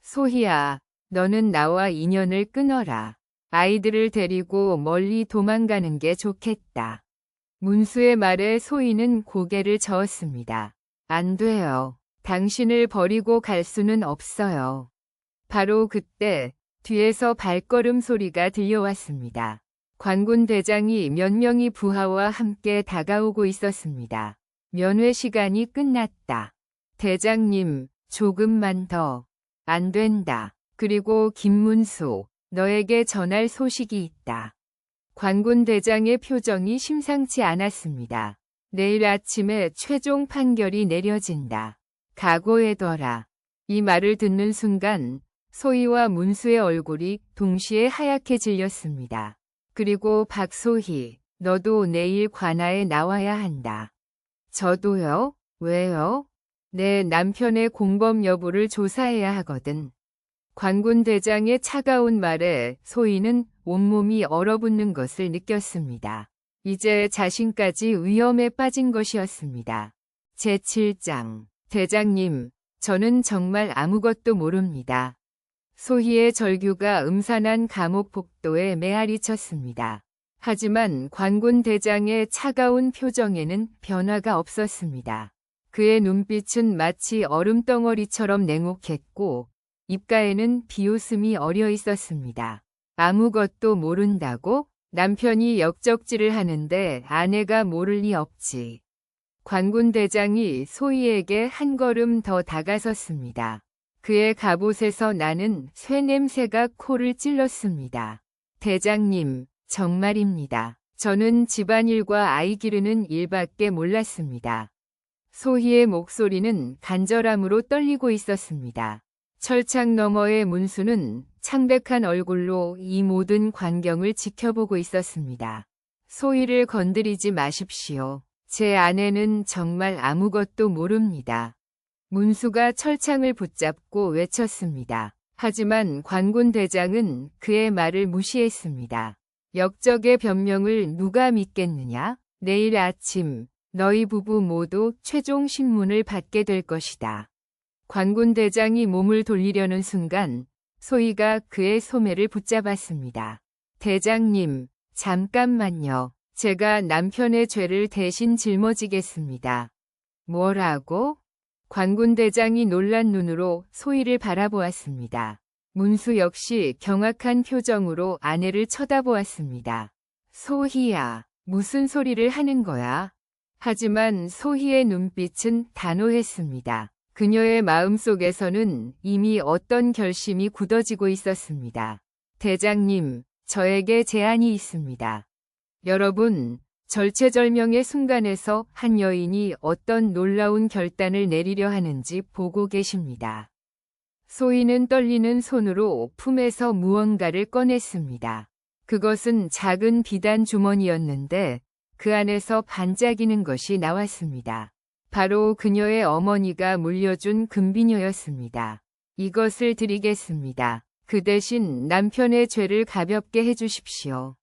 [SPEAKER 3] 소희야, 너는 나와 인연을 끊어라. 아이들을 데리고 멀리 도망가는 게 좋겠다. 문수의 말에 소희는 고개를 저었습니다. 안 돼요. 당신을 버리고 갈 수는 없어요. 바로 그때 뒤에서 발걸음 소리가 들려왔습니다. 관군 대장이 몇 명의 부하와 함께 다가오고 있었습니다. 면회 시간이 끝났다. 대장님, 조금만 더. 안 된다. 그리고 김문수, 너에게 전할 소식이 있다. 관군 대장의 표정이 심상치 않았습니다. 내일 아침에 최종 판결이 내려진다. 각오해둬라. 이 말을 듣는 순간 소희와 문수의 얼굴이 동시에 하얗게 질렸습니다. 그리고 박소희, 너도 내일 관아에 나와야 한다. 저도요? 왜요? 내 남편의 공범 여부를 조사해야 하거든. 관군 대장의 차가운 말에 소희는 온몸이 얼어붙는 것을 느꼈습니다. 이제 자신까지 위험에 빠진 것이었습니다. 제7장. 대장님, 저는 정말 아무것도 모릅니다. 소희의 절규가 음산한 감옥 복도에 메아리 쳤습니다. 하지만 관군 대장의 차가운 표정에는 변화가 없었습니다. 그의 눈빛은 마치 얼음덩어리처럼 냉혹했고 입가에는 비웃음이 어려 있었습니다. 아무것도 모른다고? 남편이 역적질을 하는데 아내가 모를 리 없지. 관군 대장이 소희에게 한 걸음 더 다가섰습니다. 그의 갑옷에서 나는 쇠 냄새가 코를 찔렀습니다. 대장님, 정말입니다. 저는 집안일과 아이 기르는 일밖에 몰랐습니다. 소희의 목소리는 간절함으로 떨리고 있었습니다. 철창 너머의 문수는 창백한 얼굴로 이 모든 광경을 지켜보고 있었습니다. 소희를 건드리지 마십시오. 제 아내는 정말 아무것도 모릅니다. 문수가 철창을 붙잡고 외쳤습니다. 하지만 관군 대장은 그의 말을 무시했습니다. 역적의 변명을 누가 믿겠느냐? 내일 아침 너희 부부 모두 최종 신문을 받게 될 것이다. 관군 대장이 몸을 돌리려는 순간 소희가 그의 소매를 붙잡았습니다. 대장님, 잠깐만요. 제가 남편의 죄를 대신 짊어지겠습니다. 뭐라고? 관군 대장이 놀란 눈으로 소희를 바라보았습니다. 문수 역시 경악한 표정으로 아내를 쳐다보았습니다. 소희야, 무슨 소리를 하는 거야? 하지만 소희의 눈빛은 단호했습니다. 그녀의 마음속에서는 이미 어떤 결심이 굳어지고 있었습니다. 대장님, 저에게 제안이 있습니다. 여러분, 절체절명의 순간에서 한 여인이 어떤 놀라운 결단을 내리려 하는지 보고 계십니다. 소희는 떨리는 손으로 품에서 무언가를 꺼냈습니다. 그것은 작은 비단 주머니였는데 그 안에서 반짝이는 것이 나왔습니다. 바로 그녀의 어머니가 물려준 금비녀였습니다. 이것을 드리겠습니다. 그 대신 남편의 죄를 가볍게 해주십시오.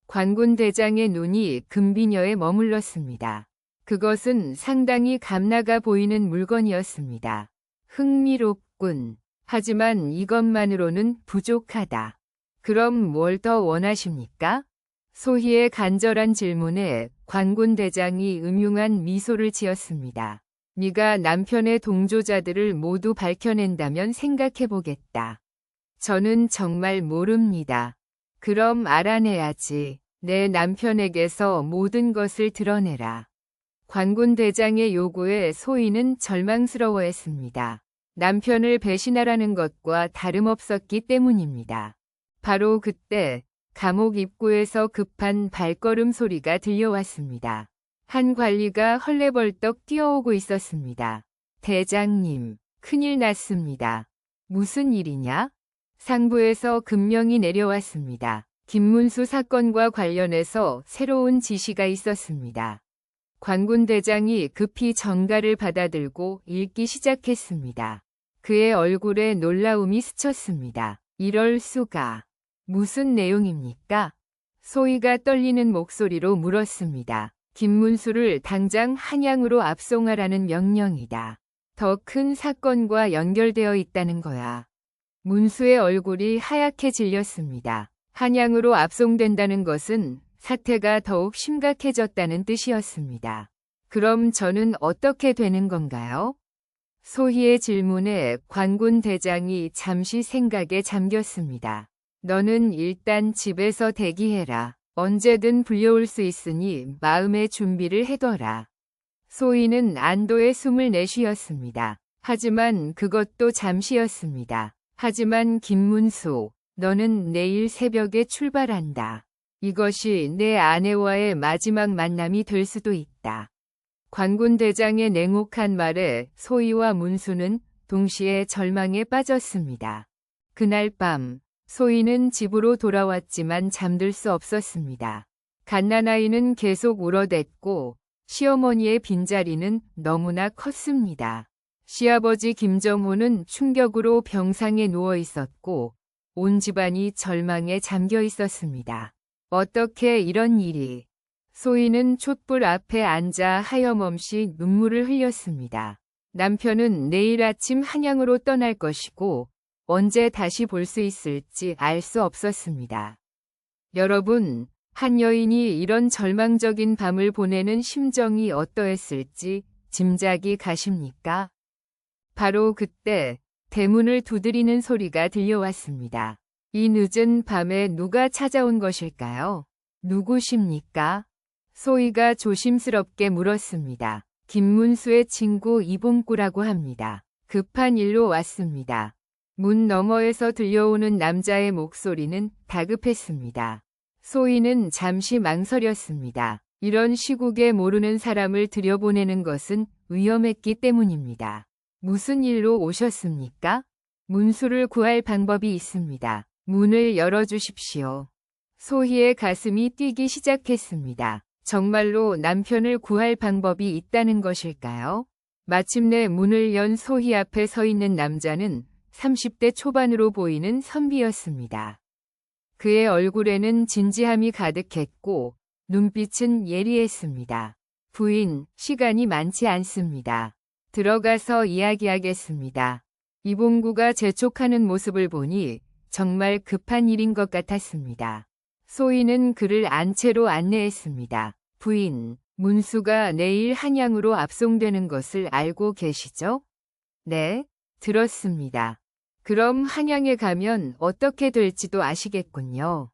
[SPEAKER 3] 관군 대장의 눈이 금비녀에 머물렀습니다. 그것은 상당히 감나가 보이는 물건이었습니다. 흥미롭군. 하지만 이것만으로는 부족하다. 그럼 뭘 더 원하십니까? 소희의 간절한 질문에 관군 대장이 음흉한 미소를 지었습니다. 네가 남편의 동조자들을 모두 밝혀낸다면 생각해보겠다. 저는 정말 모릅니다. 그럼 알아내야지. 내 남편에게서 모든 것을 드러내라. 관군 대장의 요구에 소희는 절망스러워했습니다. 남편을 배신하라는 것과 다름없었기 때문입니다. 바로 그때 감옥 입구에서 급한 발걸음 소리가 들려왔습니다. 한 관리가 헐레벌떡 뛰어오고 있었습니다. 대장님, 큰일 났습니다. 무슨 일이냐? 상부에서 금명이 내려왔습니다. 김문수 사건과 관련해서 새로운 지시가 있었습니다. 관군 대장이 급히 전가를 받아들고 읽기 시작했습니다. 그의 얼굴에 놀라움이 스쳤습니다. 이럴 수가. 무슨 내용입니까? 소희가 떨리는 목소리로 물었습니다. 김문수를 당장 한양으로 압송하라는 명령이다. 더 큰 사건과 연결되어 있다는 거야. 문수의 얼굴이 하얗게 질렸습니다. 한양으로 압송된다는 것은 사태가 더욱 심각해졌다는 뜻이었습니다. 그럼 저는 어떻게 되는 건가요? 소희의 질문에 관군 대장이 잠시 생각에 잠겼습니다. 너는 일단 집에서 대기해라. 언제든 불려올 수 있으니 마음의 준비를 해둬라. 소희는 안도의 숨을 내쉬었습니다. 하지만 그것도 잠시였습니다. 하지만 김문수, 너는 내일 새벽에 출발한다. 이것이 내 아내와의 마지막 만남이 될 수도 있다. 관군 대장의 냉혹한 말에 소희와 문수는 동시에 절망에 빠졌습니다. 그날 밤 소희는 집으로 돌아왔지만 잠들 수 없었습니다. 갓난아이는 계속 울어댔고 시어머니의 빈자리는 너무나 컸습니다. 시아버지 김정호는 충격으로 병상에 누워 있었고 온 집안이 절망에 잠겨 있었습니다. 어떻게 이런 일이? 소희는 촛불 앞에 앉아 하염없이 눈물을 흘렸습니다. 남편은 내일 아침 한양으로 떠날 것이고 언제 다시 볼 수 있을지 알 수 없었습니다. 여러분, 한 여인이 이런 절망적인 밤을 보내는 심정이 어떠했을지 짐작이 가십니까? 바로 그때 대문을 두드리는 소리가 들려왔습니다. 이 늦은 밤에 누가 찾아온 것일까요? 누구십니까? 소희가 조심스럽게 물었습니다. 김문수의 친구 이봉구라고 합니다. 급한 일로 왔습니다. 문 너머에서 들려오는 남자의 목소리는 다급했습니다. 소희는 잠시 망설였습니다. 이런 시국에 모르는 사람을 들여보내는 것은 위험했기 때문입니다. 무슨 일로 오셨습니까? 문수를 구할 방법이 있습니다. 문을 열어주십시오. 소희의 가슴이 뛰기 시작했습니다. 정말로 남편을 구할 방법이 있다는 것일까요? 마침내 문을 연 소희 앞에 서 있는 남자는 30대 초반으로 보이는 선비였습니다. 그의 얼굴에는 진지함이 가득했고 눈빛은 예리했습니다. 부인, 시간이 많지 않습니다. 들어가서 이야기하겠습니다. 이봉구가 재촉하는 모습을 보니 정말 급한 일인 것 같았습니다. 소희는 그를 안채로 안내했습니다. 부인, 문수가 내일 한양으로 압송되는 것을 알고 계시죠? 네, 들었습니다. 그럼 한양에 가면 어떻게 될지도 아시겠군요.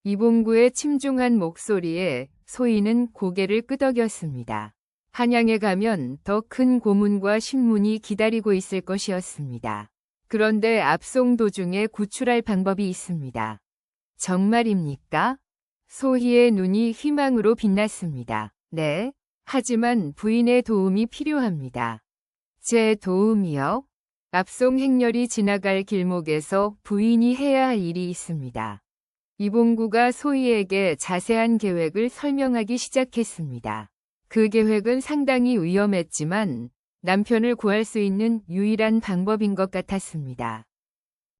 [SPEAKER 3] 이봉구의 침중한 목소리에 소희는 고개를 끄덕였습니다. 한양에 가면 더 큰 고문과 신문이 기다리고 있을 것이었습니다. 그런데 압송 도중에 구출할 방법이 있습니다. 정말입니까? 소희의 눈이 희망으로 빛났습니다. 네, 하지만 부인의 도움이 필요합니다. 제 도움이요? 압송 행렬이 지나갈 길목에서 부인이 해야 할 일이 있습니다. 이봉구가 소희에게 자세한 계획을 설명하기 시작했습니다. 그 계획은 상당히 위험했지만 남편을 구할 수 있는 유일한 방법인 것 같았습니다.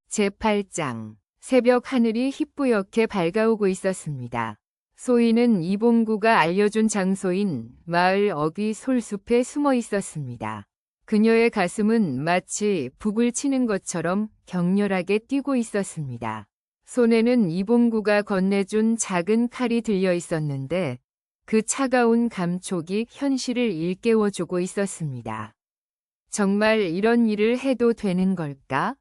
[SPEAKER 3] 제8장 새벽 하늘이 희뿌옇게 밝아오고 있었습니다. 소희는 이봉구가 알려준 장소인 마을 어귀 솔숲에 숨어 있었습니다. 그녀의 가슴은 마치 북을 치는 것처럼 격렬하게 뛰고 있었습니다. 손에는 이봉구가 건네준 작은 칼이 들려 있었는데 그 차가운 감촉이 현실을 일깨워주고 있었습니다. 정말 이런 일을 해도 되는 걸까?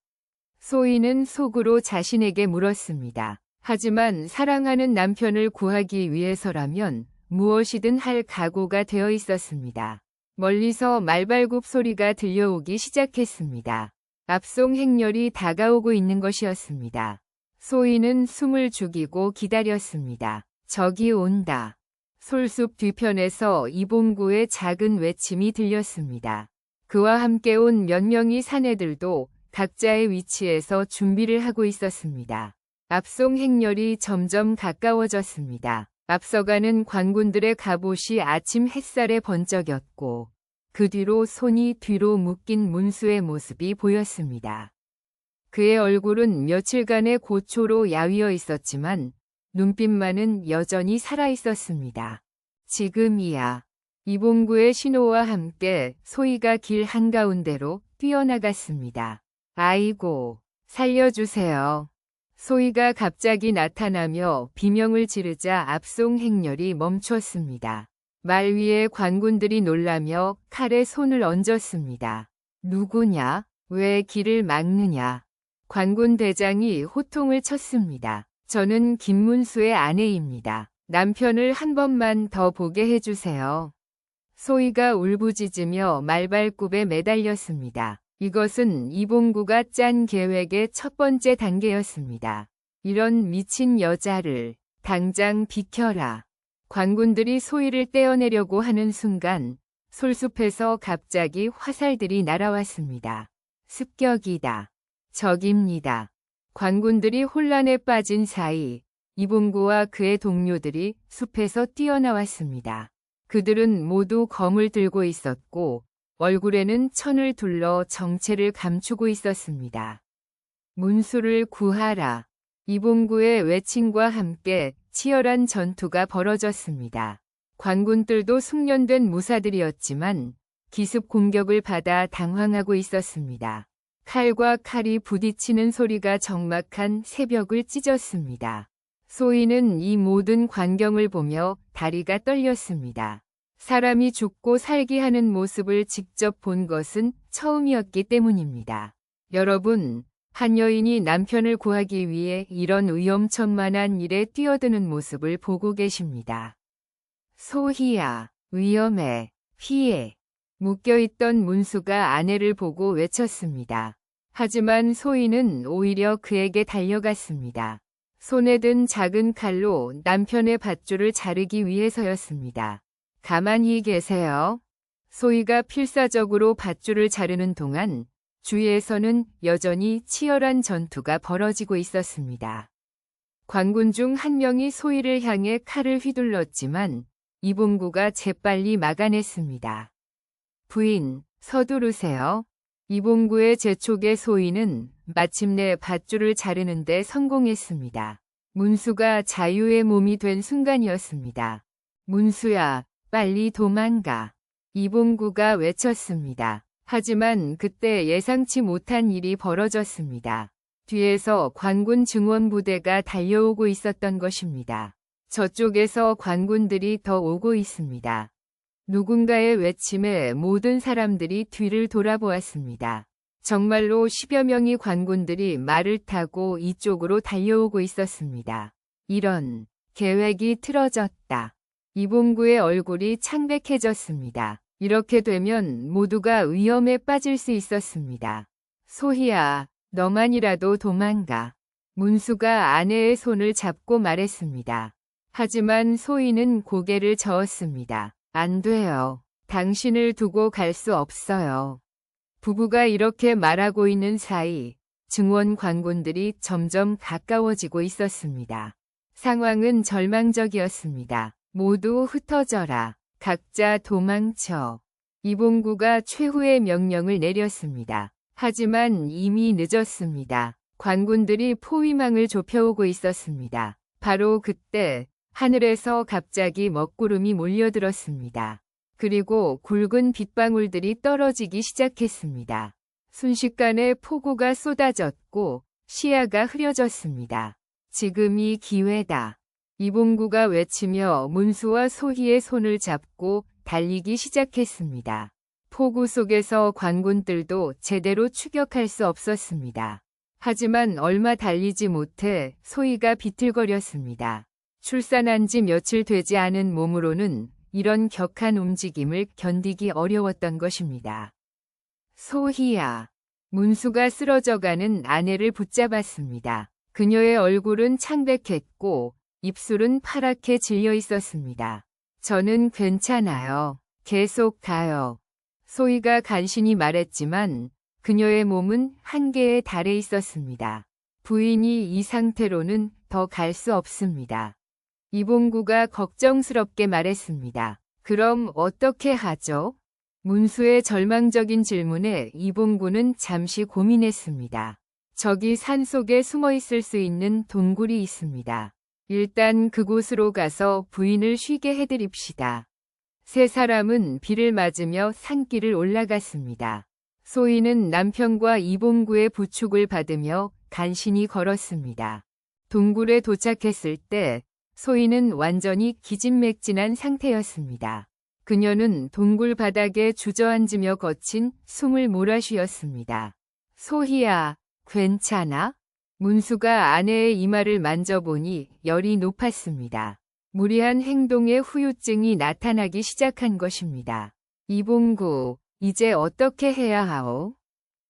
[SPEAKER 3] 소희는 속으로 자신에게 물었습니다. 하지만 사랑하는 남편을 구하기 위해서라면 무엇이든 할 각오가 되어 있었습니다. 멀리서 말발굽 소리가 들려오기 시작했습니다. 압송 행렬이 다가오고 있는 것이었습니다. 소희는 숨을 죽이고 기다렸습니다. 저기 온다. 솔숲 뒤편에서 이봉구의 작은 외침이 들렸습니다. 그와 함께 온 몇 명의 사내들도 각자의 위치에서 준비를 하고 있었습니다. 압송 행렬이 점점 가까워졌습니다. 앞서가는 관군들의 갑옷이 아침 햇살에 번쩍였고 그 뒤로 손이 뒤로 묶인 문수의 모습이 보였습니다. 그의 얼굴은 며칠간의 고초로 야위어 있었지만 눈빛만은 여전히 살아 있었습니다. 지금이야. 이봉구의 신호와 함께 소희가 길 한가운데로 뛰어나갔습니다. 아이고, 살려주세요. 소희가 갑자기 나타나며 비명을 지르자 앞송 행렬이 멈췄습니다. 말 위에 관군들이 놀라며 칼에 손을 얹었습니다. 누구냐? 왜 길을 막느냐? 관군 대장이 호통을 쳤습니다. 저는 김문수의 아내입니다. 남편을 한 번만 더 보게 해주세요. 소희가 울부짖으며 말발굽에 매달렸습니다. 이것은 이봉구가 짠 계획의 첫 번째 단계였습니다. 이런 미친 여자를 당장 비켜라. 관군들이 소희를 떼어내려고 하는 순간 솔숲에서 갑자기 화살들이 날아왔습니다. 습격이다. 적입니다. 관군들이 혼란에 빠진 사이 이봉구와 그의 동료들이 숲에서 뛰어나왔습니다. 그들은 모두 검을 들고 있었고 얼굴에는 천을 둘러 정체를 감추고 있었습니다. 문수를 구하라. 이봉구의 외침과 함께 치열한 전투가 벌어졌습니다. 관군들도 숙련된 무사들이었지만 기습 공격을 받아 당황하고 있었습니다. 칼과 칼이 부딪히는 소리가 적막한 새벽을 찢었습니다. 소희는 이 모든 광경을 보며 다리가 떨렸습니다. 사람이 죽고 살기 하는 모습을 직접 본 것은 처음이었기 때문입니다. 여러분, 한 여인이 남편을 구하기 위해 이런 위험천만한 일에 뛰어드는 모습을 보고 계십니다. 소희야, 위험해, 피해. 묶여있던 문수가 아내를 보고 외쳤습니다. 하지만 소희는 오히려 그에게 달려갔습니다. 손에 든 작은 칼로 남편의 밧줄을 자르기 위해서였습니다. 가만히 계세요. 소희가 필사적으로 밧줄을 자르는 동안 주위에서는 여전히 치열한 전투가 벌어지고 있었습니다. 관군 중 한 명이 소희를 향해 칼을 휘둘렀지만 이봉구가 재빨리 막아냈습니다. 부인, 서두르세요. 이봉구의 재촉에 소희는 마침내 밧줄을 자르는 데 성공했습니다. 문수가 자유의 몸이 된 순간이었습니다. 문수야, 빨리 도망가. 이봉구가 외쳤습니다. 하지만 그때 예상치 못한 일이 벌어졌습니다. 뒤에서 관군 증원부대가 달려오고 있었던 것입니다. 저쪽에서 관군들이 더 오고 있습니다. 누군가의 외침에 모든 사람들이 뒤를 돌아보았습니다. 정말로 10여 명의 관군들이 말을 타고 이쪽으로 달려오고 있었습니다. 이런, 계획이 틀어졌다. 이봉구의 얼굴이 창백해졌습니다. 이렇게 되면 모두가 위험에 빠질 수 있었습니다. 소희야, 너만이라도 도망가. 문수가 아내의 손을 잡고 말했습니다. 하지만 소희는 고개를 저었습니다. 안 돼요. 당신을 두고 갈 수 없어요. 부부가 이렇게 말하고 있는 사이 증원 관군들이 점점 가까워지고 있었습니다. 상황은 절망적이었습니다. 모두 흩어져라. 각자 도망쳐. 이봉구가 최후의 명령을 내렸습니다. 하지만 이미 늦었습니다. 관군들이 포위망을 좁혀오고 있었습니다. 바로 그때 하늘에서 갑자기 먹구름이 몰려들었습니다. 그리고 굵은 빗방울들이 떨어지기 시작했습니다. 순식간에 폭우가 쏟아졌고 시야가 흐려졌습니다. 지금이 기회다. 이봉구가 외치며 문수와 소희의 손을 잡고 달리기 시작했습니다. 폭우 속에서 관군들도 제대로 추격할 수 없었습니다. 하지만 얼마 달리지 못해 소희가 비틀거렸습니다. 출산한 지 며칠 되지 않은 몸으로는 이런 격한 움직임을 견디기 어려웠던 것입니다. 소희야. 문수가 쓰러져가는 아내를 붙잡았습니다. 그녀의 얼굴은 창백했고 입술은 파랗게 질려 있었습니다. 저는 괜찮아요. 계속 가요. 소희가 간신히 말했지만 그녀의 몸은 한계에 달해 있었습니다. 부인이 이 상태로는 더 갈 수 없습니다. 이봉구가 걱정스럽게 말했습니다. 그럼 어떻게 하죠? 문수의 절망적인 질문에 이봉구는 잠시 고민했습니다. 저기 산속에 숨어 있을 수 있는 동굴이 있습니다. 일단 그곳으로 가서 부인을 쉬게 해드립시다. 세 사람은 비를 맞으며 산길을 올라갔습니다. 소희는 남편과 이봉구의 부축을 받으며 간신히 걸었습니다. 동굴에 도착했을 때 소희는 완전히 기진맥진한 상태였습니다. 그녀는 동굴 바닥에 주저앉으며 거친 숨을 몰아쉬었습니다. 소희야, 괜찮아? 문수가 아내의 이마를 만져보니 열이 높았습니다. 무리한 행동에 후유증이 나타나기 시작한 것입니다. 이봉구, 이제 어떻게 해야 하오?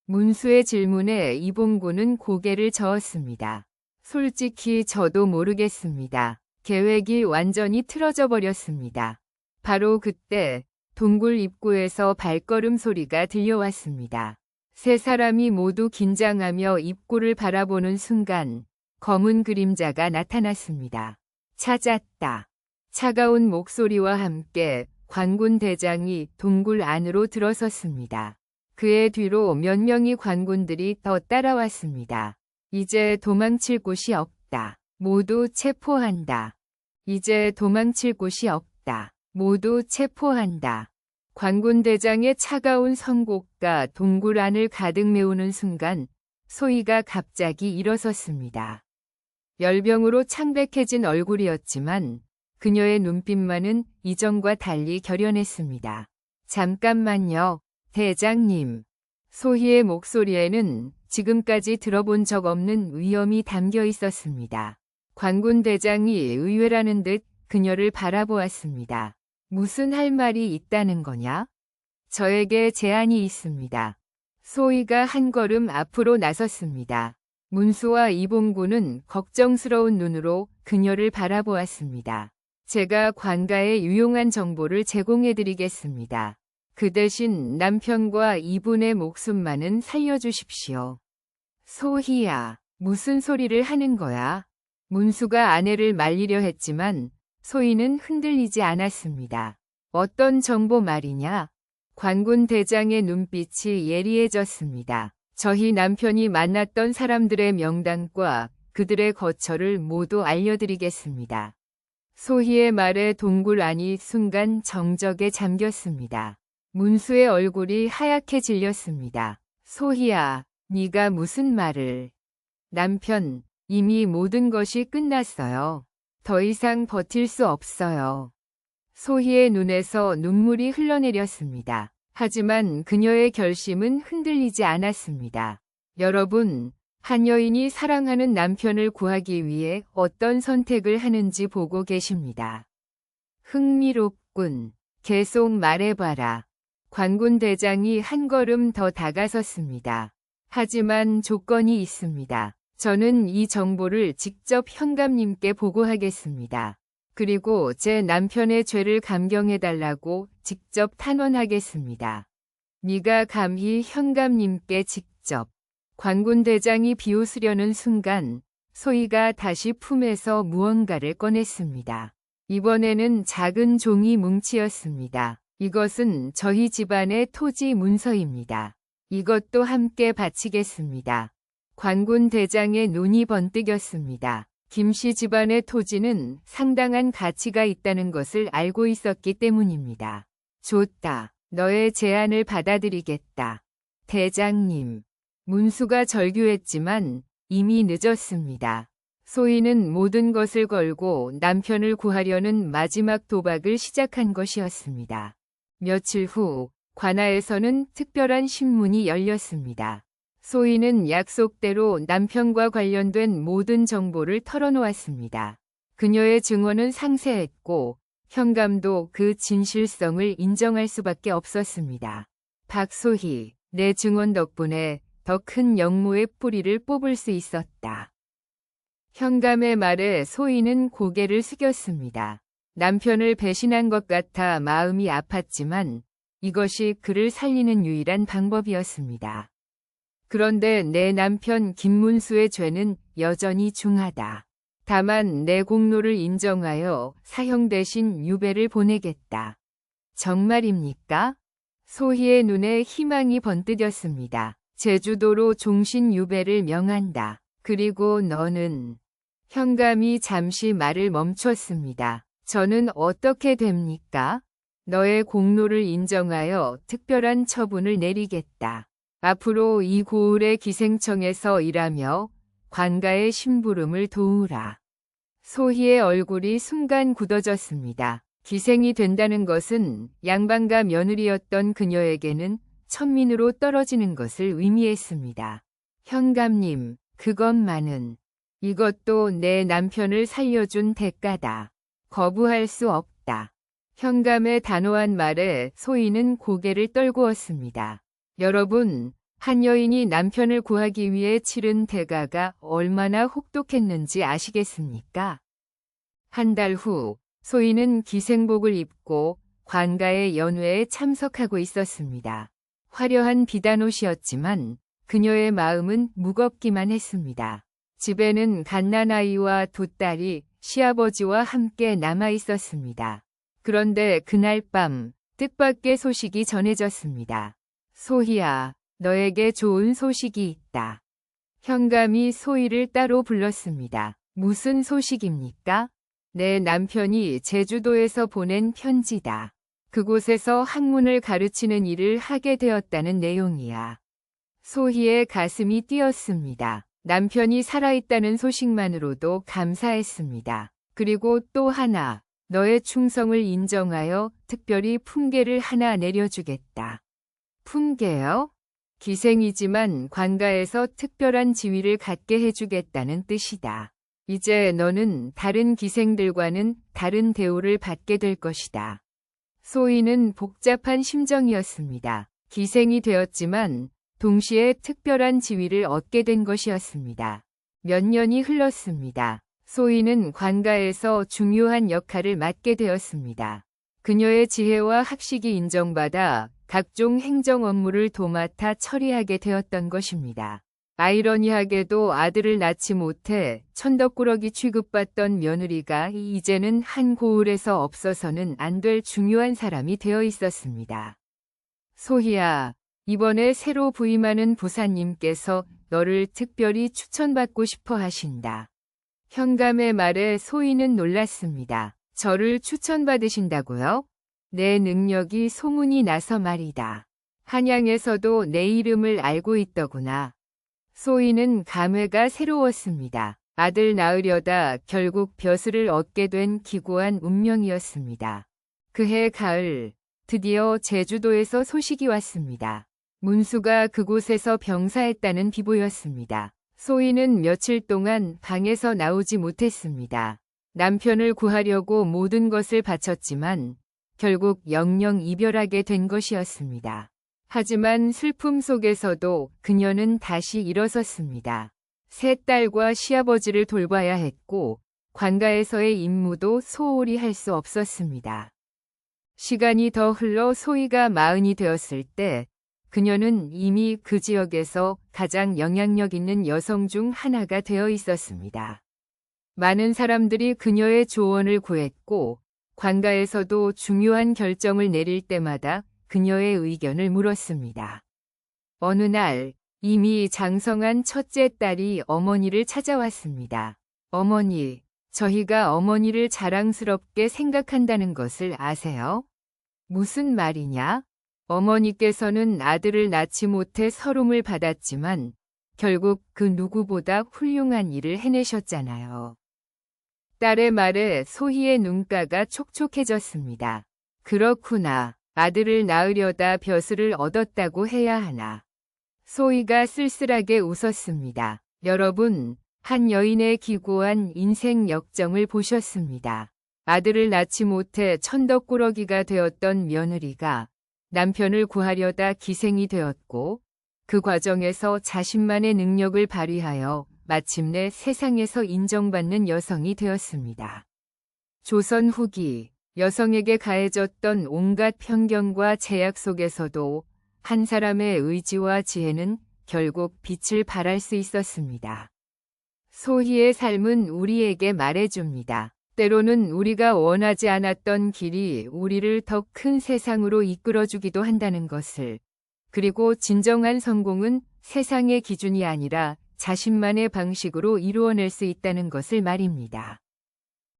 [SPEAKER 3] 문수의 질문에 이봉구는 고개를 저었습니다. 솔직히 저도 모르겠습니다. 계획이 완전히 틀어져 버렸습니다. 바로 그때 동굴 입구에서 발걸음 소리가 들려왔습니다. 세 사람이 모두 긴장하며 입구를 바라보는 순간 검은 그림자가 나타났습니다. 찾았다. 차가운 목소리와 함께 관군 대장이 동굴 안으로 들어섰습니다. 그의 뒤로 몇 명의 관군들이 더 따라왔습니다. 이제 도망칠 곳이 없다. 모두 체포한다. 이제 도망칠 곳이 없다. 모두 체포한다. 관군 대장의 차가운 선곡과 동굴 안을 가득 메우는 순간 소희가 갑자기 일어섰습니다. 열병으로 창백해진 얼굴이었지만 그녀의 눈빛만은 이전과 달리 결연했습니다. 잠깐만요, 대장님. 소희의 목소리에는 지금까지 들어본 적 없는 위험이 담겨 있었습니다. 관군 대장이 의외라는 듯 그녀를 바라보았습니다. 무슨 할 말이 있다는 거냐? 저에게 제안이 있습니다. 소희가 한 걸음 앞으로 나섰습니다. 문수와 이봉구는 걱정스러운 눈으로 그녀를 바라보았습니다. 제가 관가에 유용한 정보를 제공해드리겠습니다. 그 대신 남편과 이분의 목숨만은 살려주십시오. 소희야, 무슨 소리를 하는 거야? 문수가 아내를 말리려 했지만 소희는 흔들리지 않았습니다. 어떤 정보 말이냐? 관군 대장의 눈빛이 예리해졌습니다. 저희 남편이 만났던 사람들의 명단과 그들의 거처를 모두 알려드리겠습니다. 소희의 말에 동굴 안이 순간 정적에 잠겼습니다. 문수의 얼굴이 하얗게 질렸습니다. 소희야, 네가 무슨 말을... 남편, 이미 모든 것이 끝났어요. 더 이상 버틸 수 없어요. 소희의 눈에서 눈물이 흘러내렸습니다. 하지만 그녀의 결심은 흔들리지 않았습니다. 여러분, 한 여인이 사랑하는 남편을 구하기 위해 어떤 선택을 하는지 보고 계십니다. 흥미롭군. 계속 말해봐라. 관군 대장이 한 걸음 더 다가섰습니다. 하지만 조건이 있습니다. 저는 이 정보를 직접 현감님께 보고하겠습니다. 그리고 제 남편의 죄를 감경해달라고 직접 탄원하겠습니다. 네가 감히 현감님께 직접... 관군 대장이 비웃으려는 순간 소희가 다시 품에서 무언가를 꺼냈습니다. 이번에는 작은 종이 뭉치였습니다. 이것은 저희 집안의 토지 문서입니다. 이것도 함께 바치겠습니다. 관군 대장의 눈이 번뜩였습니다. 김씨 집안의 토지는 상당한 가치가 있다는 것을 알고 있었기 때문입니다. 좋다. 너의 제안을 받아들이겠다. 대장님. 문수가 절규했지만 이미 늦었습니다. 소희는 모든 것을 걸고 남편을 구하려는 마지막 도박을 시작한 것이었습니다. 며칠 후 관아에서는 특별한 신문이 열렸습니다. 소희는 약속대로 남편과 관련된 모든 정보를 털어놓았습니다. 그녀의 증언은 상세했고 현감도 그 진실성을 인정할 수밖에 없었습니다. 박소희, 내 증언 덕분에 더 큰 영모의 뿌리를 뽑을 수 있었다. 현감의 말에 소희는 고개를 숙였습니다. 남편을 배신한 것 같아 마음이 아팠지만 이것이 그를 살리는 유일한 방법이었습니다. 그런데 내 남편 김문수의 죄는 여전히 중하다. 다만 내 공로를 인정하여 사형 대신 유배를 보내겠다. 정말입니까? 소희의 눈에 희망이 번뜩였습니다. 제주도로 종신 유배를 명한다. 그리고 너는 현감이 잠시 말을 멈췄습니다. 저는 어떻게 됩니까? 너의 공로를 인정하여 특별한 처분을 내리겠다. 앞으로 이 고을의 기생청에서 일하며 관가의 심부름을 도우라. 소희의 얼굴이 순간 굳어졌습니다. 기생이 된다는 것은 양반가 며느리였던 그녀에게는 천민으로 떨어지는 것을 의미했습니다. 현감님, 그것만은 이것도 내 남편을 살려준 대가다. 거부할 수 없다. 현감의 단호한 말에 소희는 고개를 떨구었습니다. 여러분, 한 여인이 남편을 구하기 위해 치른 대가가 얼마나 혹독했는지 아시겠습니까? 한 달 후, 소희는 기생복을 입고 관가의 연회에 참석하고 있었습니다. 화려한 비단옷이었지만 그녀의 마음은 무겁기만 했습니다. 집에는 갓난아이와 두 딸이 시아버지와 함께 남아 있었습니다. 그런데 그날 밤 뜻밖의 소식이 전해졌습니다. 소희야, 너에게 좋은 소식이 있다. 현감이 소희를 따로 불렀습니다. 무슨 소식입니까? 내 남편이 제주도에서 보낸 편지다. 그곳에서 학문을 가르치는 일을 하게 되었다는 내용이야. 소희의 가슴이 뛰었습니다. 남편이 살아있다는 소식만으로도 감사했습니다. 그리고 또 하나, 너의 충성을 인정하여 특별히 품계를 하나 내려주겠다. 품계요? 기생이지만 관가에서 특별한 지위를 갖게 해주겠다는 뜻이다. 이제 너는 다른 기생들과는 다른 대우를 받게 될 것이다. 소희는 복잡한 심정이었습니다. 기생이 되었지만 동시에 특별한 지위를 얻게 된 것이었습니다. 몇 년이 흘렀습니다. 소희는 관가에서 중요한 역할을 맡게 되었습니다. 그녀의 지혜와 학식이 인정받아 각종 행정 업무를 도맡아 처리하게 되었던 것입니다. 아이러니하게도 아들을 낳지 못해 천덕꾸러기 취급받던 며느리가 이제는 한 고을에서 없어서는 안 될 중요한 사람이 되어 있었습니다. 소희야, 이번에 새로 부임하는 부사님께서 너를 특별히 추천받고 싶어 하신다. 현감의 말에 소희는 놀랐습니다. 저를 추천받으신다고요? 내 능력이 소문이 나서 말이다. 한양에서도 내 이름을 알고 있더구나. 소희는 감회가 새로웠습니다. 아들 낳으려다 결국 벼슬을 얻게 된 기구한 운명이었습니다. 그해 가을, 드디어 제주도에서 소식이 왔습니다. 문수가 그곳에서 병사했다는 비보였습니다. 소희는 며칠 동안 방에서 나오지 못했습니다. 남편을 구하려고 모든 것을 바쳤지만 결국 영영 이별하게 된 것이었습니다. 하지만 슬픔 속에서도 그녀는 다시 일어섰습니다. 세 딸과 시아버지를 돌봐야 했고 관가에서의 임무도 소홀히 할 수 없었습니다. 시간이 더 흘러 소희가 40이 되었을 때 그녀는 이미 그 지역에서 가장 영향력 있는 여성 중 하나가 되어 있었습니다. 많은 사람들이 그녀의 조언을 구했고 관가에서도 중요한 결정을 내릴 때마다 그녀의 의견을 물었습니다. 어느 날 이미 장성한 첫째 딸이 어머니를 찾아왔습니다. 어머니, 저희가 어머니를 자랑스럽게 생각한다는 것을 아세요? 무슨 말이냐? 어머니께서는 아들을 낳지 못해 서름을 받았지만 결국 그 누구보다 훌륭한 일을 해내셨잖아요. 딸의 말에 소희의 눈가가 촉촉해졌습니다. 그렇구나. 아들을 낳으려다 벼슬을 얻었다고 해야 하나. 소희가 쓸쓸하게 웃었습니다. 여러분, 한 여인의 기고한 인생 역정을 보셨습니다. 아들을 낳지 못해 천덕꾸러기가 되었던 며느리가 남편을 구하려다 기생이 되었고 그 과정에서 자신만의 능력을 발휘하여 마침내 세상에서 인정받는 여성이 되었습니다. 조선 후기 여성에게 가해졌던 온갖 편견과 제약 속에서도 한 사람의 의지와 지혜는 결국 빛을 발할 수 있었습니다. 소희의 삶은 우리에게 말해줍니다. 때로는 우리가 원하지 않았던 길이 우리를 더 큰 세상으로 이끌어주기도 한다는 것을. 그리고 진정한 성공은 세상의 기준이 아니라 자신만의 방식으로 이루어낼 수 있다는 것을 말입니다.